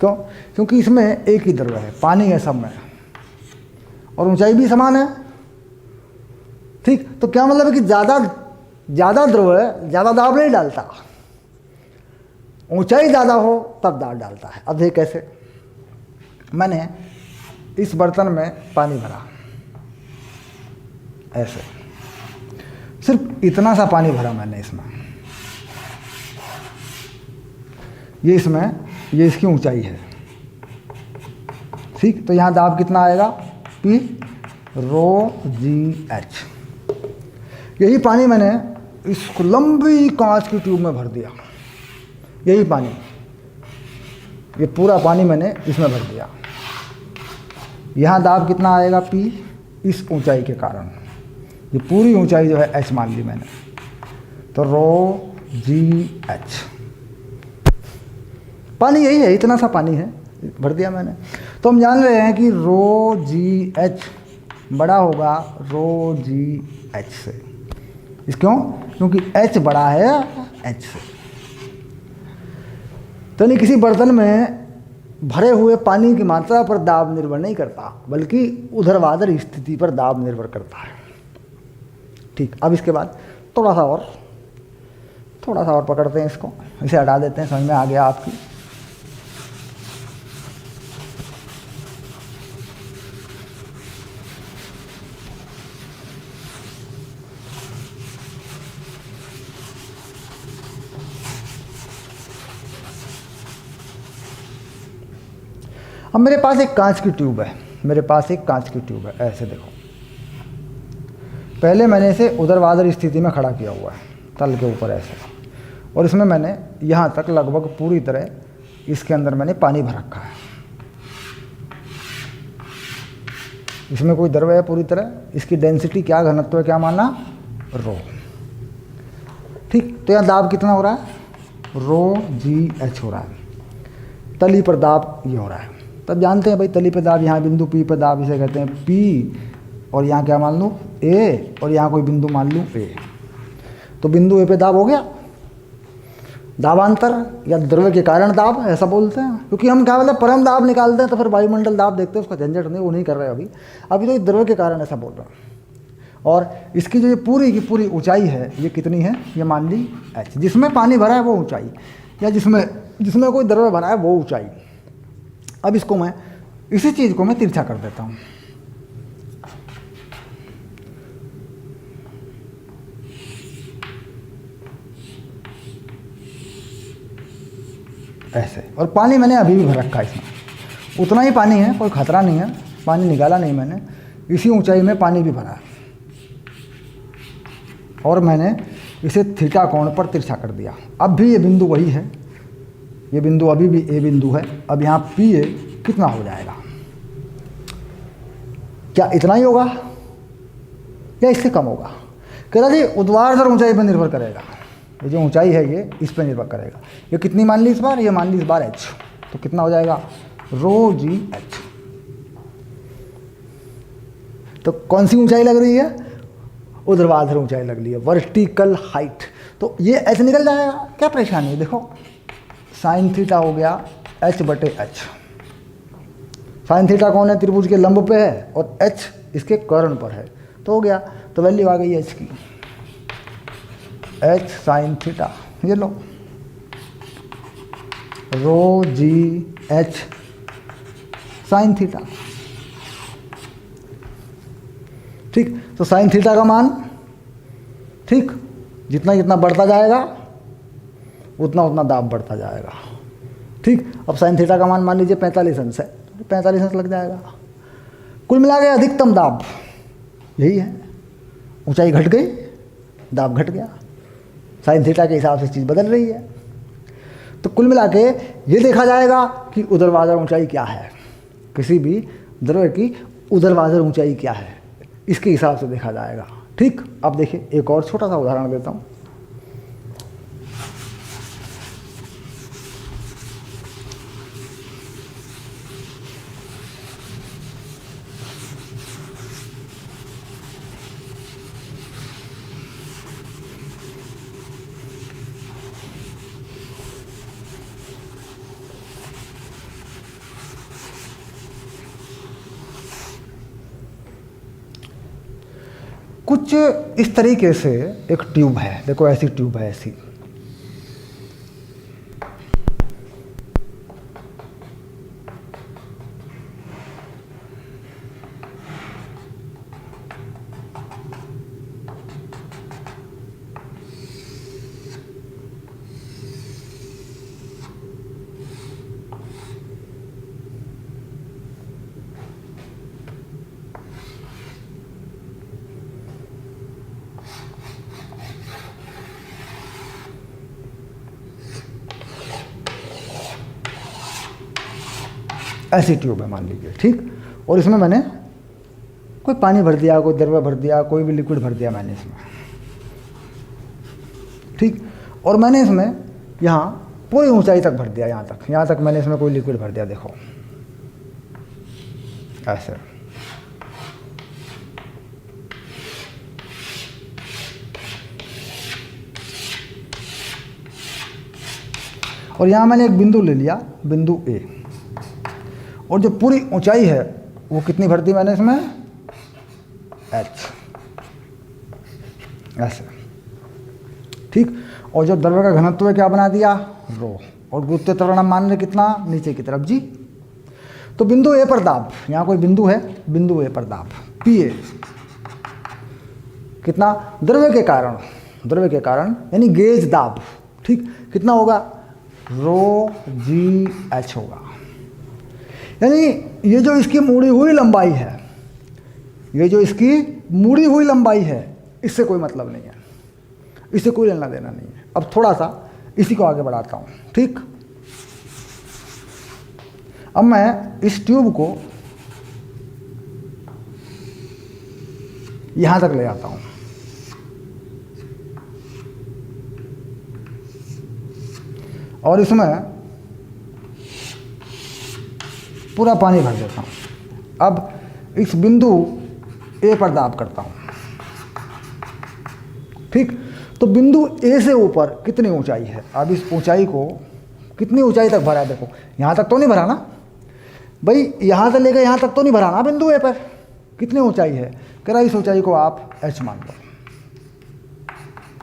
[SPEAKER 1] क्यों? क्योंकि इसमें एक ही द्रव्य है, पानी है सब में, और ऊंचाई भी समान है, ठीक। तो क्या मतलब है कि ज़्यादा द्रव्य ज़्यादा दाब नहीं डालता, ऊंचाई ज़्यादा हो तब दाब डालता है। अब देखिए कैसे, मैंने इस बर्तन में पानी भरा, ऐसे सिर्फ इतना सा पानी भरा मैंने इसमें, ये इसकी ऊंचाई है, ठीक। तो यहाँ दाब कितना आएगा? P रो जी एच। यही पानी मैंने इस लंबी कांच की ट्यूब में भर दिया, यही पानी, ये पूरा पानी मैंने इसमें भर दिया। यहाँ दाब कितना आएगा? P इस ऊंचाई के कारण, ये पूरी ऊंचाई जो है H मान ली मैंने, तो रो जी एच। पानी यही है, इतना सा पानी है, भर दिया मैंने। तो हम जान रहे हैं कि रो जी एच बड़ा होगा रो जी एच से। इस क्यों? क्योंकि H बड़ा है H से। तो नहीं, किसी बर्तन में भरे हुए पानी की मात्रा पर दाब निर्भर नहीं करता, बल्कि ऊर्ध्वाधर स्थिति पर दाब निर्भर करता है, ठीक। अब इसके बाद थोड़ा सा और पकड़ते हैं इसको, इसे हटा देते हैं, समझ में आ गया आपकी। अब मेरे पास एक कांच की ट्यूब है, ऐसे देखो। पहले मैंने इसे ऊर्ध्वाधर स्थिति में खड़ा किया हुआ है, तल के ऊपर ऐसे, और इसमें मैंने यहाँ तक लगभग पूरी तरह इसके अंदर मैंने पानी भर रखा है। इसमें कोई द्रव्य है पूरी तरह, इसकी डेंसिटी क्या, घनत्व है, क्या माना? रो, ठीक। तो यहाँ दाब कितना हो रहा है? रो जी एच हो रहा है। तली पर दाब ये हो रहा है। तब जानते हैं भाई, तली पे दाब, यहाँ बिंदु P पे दाब, इसे कहते हैं P, और यहाँ क्या मान लूँ? A, और यहाँ कोई बिंदु मान लूँ A। तो बिंदु A पे दाब हो गया, दाबांतर या द्रव्य के कारण दाब, ऐसा बोलते हैं। क्योंकि हम क्या बोलते हैं, परम दाब निकालते हैं तो फिर वायुमंडल दाब देखते हैं, उसका झंझट नहीं, वो नहीं कर रहे अभी तो द्रव्य के कारण ऐसा बोल रहे हैं। और इसकी जो ये पूरी की पूरी ऊंचाई है, ये कितनी है? ये मान ली H, जिसमें पानी भरा है वो ऊंचाई, या जिसमें कोई द्रव्य भरा है वो ऊंचाई। अब इसको मैं, इसी चीज़ को मैं तिरछा कर देता हूँ, ऐसे। और पानी मैंने अभी भी भर रखा है इसमें, उतना ही पानी है, कोई खतरा नहीं है, पानी निकाला नहीं मैंने, इसी ऊंचाई में पानी भी भरा है। और मैंने इसे थीटा कोण पर तिरछा कर दिया। अब भी ये बिंदु वही है, ये बिंदु अभी भी ए बिंदु है। अब यहाँ पी ए कितना हो जाएगा? क्या इतना ही होगा या इससे कम होगा? कह रहा जी ऊर्ध्वाधर ऊंचाई पर निर्भर करेगा, ये जो ऊंचाई है ये इस पर निर्भर करेगा। ये कितनी मान ली इस बार? ये मान ली इस बार H, तो कितना हो जाएगा? रो जी एच। तो कौन सी ऊंचाई लग रही है? ऊर्ध्वाधर ऊंचाई लग रही है, वर्टिकल हाइट। तो ये H निकल जाएगा, क्या परेशानी है? देखो साइन थीटा हो गया H/H। साइन थीटा कौन है? त्रिभुज के लंब पे है, और H इसके कर्ण पर है, तो हो गया। तो वैल्यू आ गई H की, H साइन थीटा, ये लो, रो जी H साइन थीटा, ठीक। तो साइन थीटा का मान, ठीक। ठीक, जितना जितना बढ़ता जाएगा उतना उतना दाब बढ़ता जाएगा। ठीक, अब साइन थीटा का मान लीजिए 45 अंश है, 45 अंश लग जाएगा। कुल मिला के अधिकतम दाब यही है, ऊंचाई घट गई, दाब घट गया, साइन थीटा के हिसाब से चीज़ बदल रही है। तो कुल मिला के ये देखा जाएगा कि ऊर्ध्वाधर ऊंचाई क्या है, किसी भी द्रव्य की ऊर्ध्वाधर ऊंचाई क्या है, इसके हिसाब से देखा जाएगा। ठीक, अब देखिए एक और छोटा सा उदाहरण देता हूँ। कुछ इस तरीके से एक ट्यूब है, देखो ऐसी ट्यूब है, ऐसी ऐसी ट्यूब है मान लीजिए। ठीक, और इसमें मैंने कोई पानी भर दिया, कोई द्रव्य भर दिया, कोई भी लिक्विड भर दिया मैंने इसमें। ठीक, और मैंने इसमें यहाँ पूरी ऊंचाई तक भर दिया, यहाँ तक मैंने इसमें कोई लिक्विड भर दिया, देखो ऐसे। और यहाँ मैंने एक बिंदु ले लिया, बिंदु ए, और जो पूरी ऊंचाई है वो कितनी भर दी मैंने इसमें, h, ऐसे। ठीक, और जो द्रव्य का घनत्व है क्या बना दिया, रो, और गुरुत्वीय त्वरण मान रहे कितना, नीचे की तरफ जी। तो बिंदु ए पर दाब, यहाँ कोई बिंदु है, बिंदु ए पर दाब पी ए कितना, द्रव्य के कारण यानी गेज दाब। ठीक, कितना होगा, रो जी एच होगा। यानी ये जो इसकी मुड़ी हुई लंबाई है, ये जो इसकी मुड़ी हुई लंबाई है, इससे कोई मतलब नहीं है, इससे कोई लेना देना नहीं है। अब थोड़ा सा इसी को आगे बढ़ाता हूँ। ठीक, अब मैं इस ट्यूब को यहां तक ले आता हूं, और इसमें पूरा पानी भर देता हूं। अब इस बिंदु ए पर दाब करता हूं। ठीक, तो बिंदु ए से ऊपर कितनी ऊंचाई है, अब इस ऊंचाई को कितनी ऊंचाई तक भरा है, देखो यहां तक तो नहीं भरा ना भाई, यहां से लेकर यहां तक तो नहीं भरा ना बिंदु ए पर, कितनी ऊंचाई है, कह रहा इस ऊंचाई को आप h मान लो,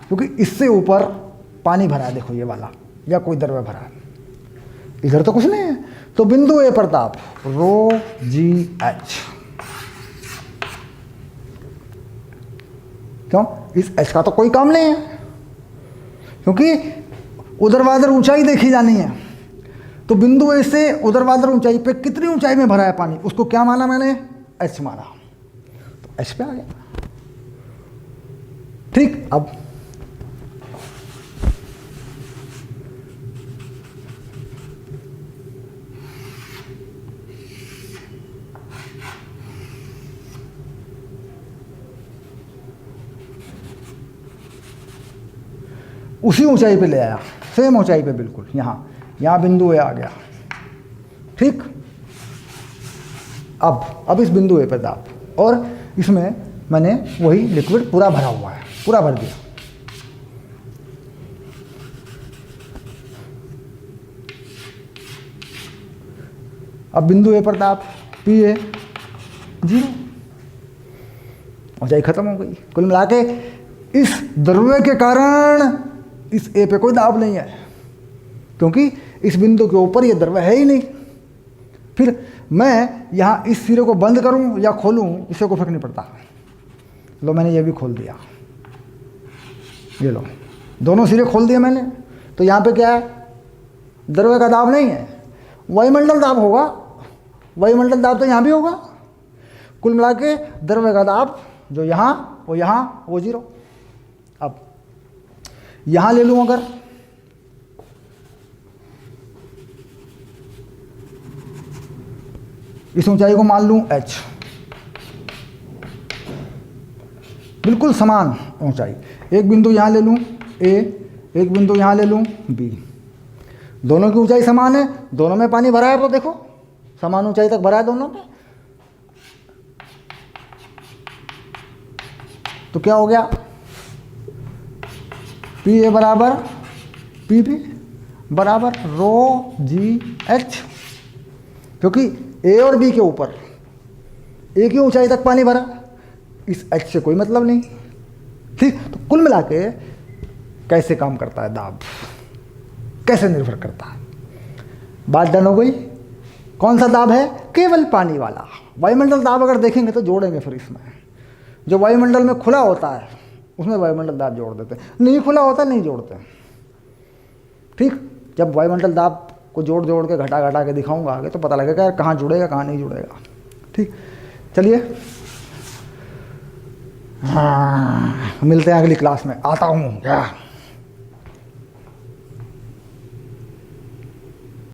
[SPEAKER 1] क्योंकि इससे ऊपर पानी भरा है, देखो ये वाला, या कोई द्रव्य भरा है, इधर तो कुछ नहीं है। तो बिंदु ए पर ताप रो जी एच, क्यों, इस एच का तो कोई काम नहीं है, क्योंकि ऊर्ध्वाधर ऊंचाई देखी जानी है। तो बिंदु ए से ऊर्ध्वाधर ऊंचाई पे कितनी ऊंचाई में भरा है पानी, उसको क्या माना मैंने, एच माना, तो एच पे आ गया। ठीक, अब उसी ऊंचाई पे ले आया, सेम ऊंचाई पे बिल्कुल, यहाँ बिंदु ए आ गया। ठीक, अब इस बिंदु ए पे दाब, और इसमें मैंने वही लिक्विड पूरा भरा हुआ है, पूरा भर दिया। अब बिंदु ए पर दाब पी ए 0, ऊंचाई खत्म हो गई। कुल मिला के इस द्रव्य के कारण इस ए पे कोई दाब नहीं है, क्योंकि इस बिंदु के ऊपर ये द्रव्य है ही नहीं। फिर मैं यहाँ इस सिरे को बंद करूँ या खोलूँ, इससे कोई फर्क नहीं पड़ता। लो मैंने ये भी खोल दिया, ये लो, दोनों सिरे खोल दिए मैंने, तो यहाँ पे क्या है, द्रव्य का दाब नहीं है, वायुमंडल दाब होगा। वायुमंडल दाब तो यहाँ भी होगा। कुल मिला के द्रव्य का दाब जो यहाँ वो 0। अब यहाँ ले लूँ, अगर इस ऊंचाई को मान लूँ h, बिल्कुल समान ऊंचाई, एक बिंदु यहाँ ले लूँ a, एक बिंदु यहाँ ले लूँ b, दोनों की ऊंचाई समान है, दोनों में पानी भरा है, तो देखो समान ऊंचाई तक भरा है दोनों में, तो क्या हो गया, पी ए बराबर पी बी बराबर रो जी एच, क्योंकि ए और बी के ऊपर एक ही ऊंचाई तक पानी भरा, इस एच से कोई मतलब नहीं। ठीक, तो कुल मिला के कैसे काम करता है दाब, कैसे निर्भर करता है, बात डन हो गई। कौन सा दाब है, केवल पानी वाला। वायुमंडल दाब अगर देखेंगे तो जोड़ेंगे फिर इसमें, जो वायुमंडल में खुला होता है उसमें वायुमंडल दाब जोड़ देते हैं, नहीं खुला होता नहीं जोड़ते। ठीक, जब वायुमंडल दाब को जोड़ जोड़ के घटा घटा के दिखाऊंगा आगे, तो पता लगेगा यार कहाँ जुड़ेगा कहाँ नहीं जुड़ेगा। ठीक, चलिए हाँ, मिलते हैं अगली क्लास में, आता हूँ क्या।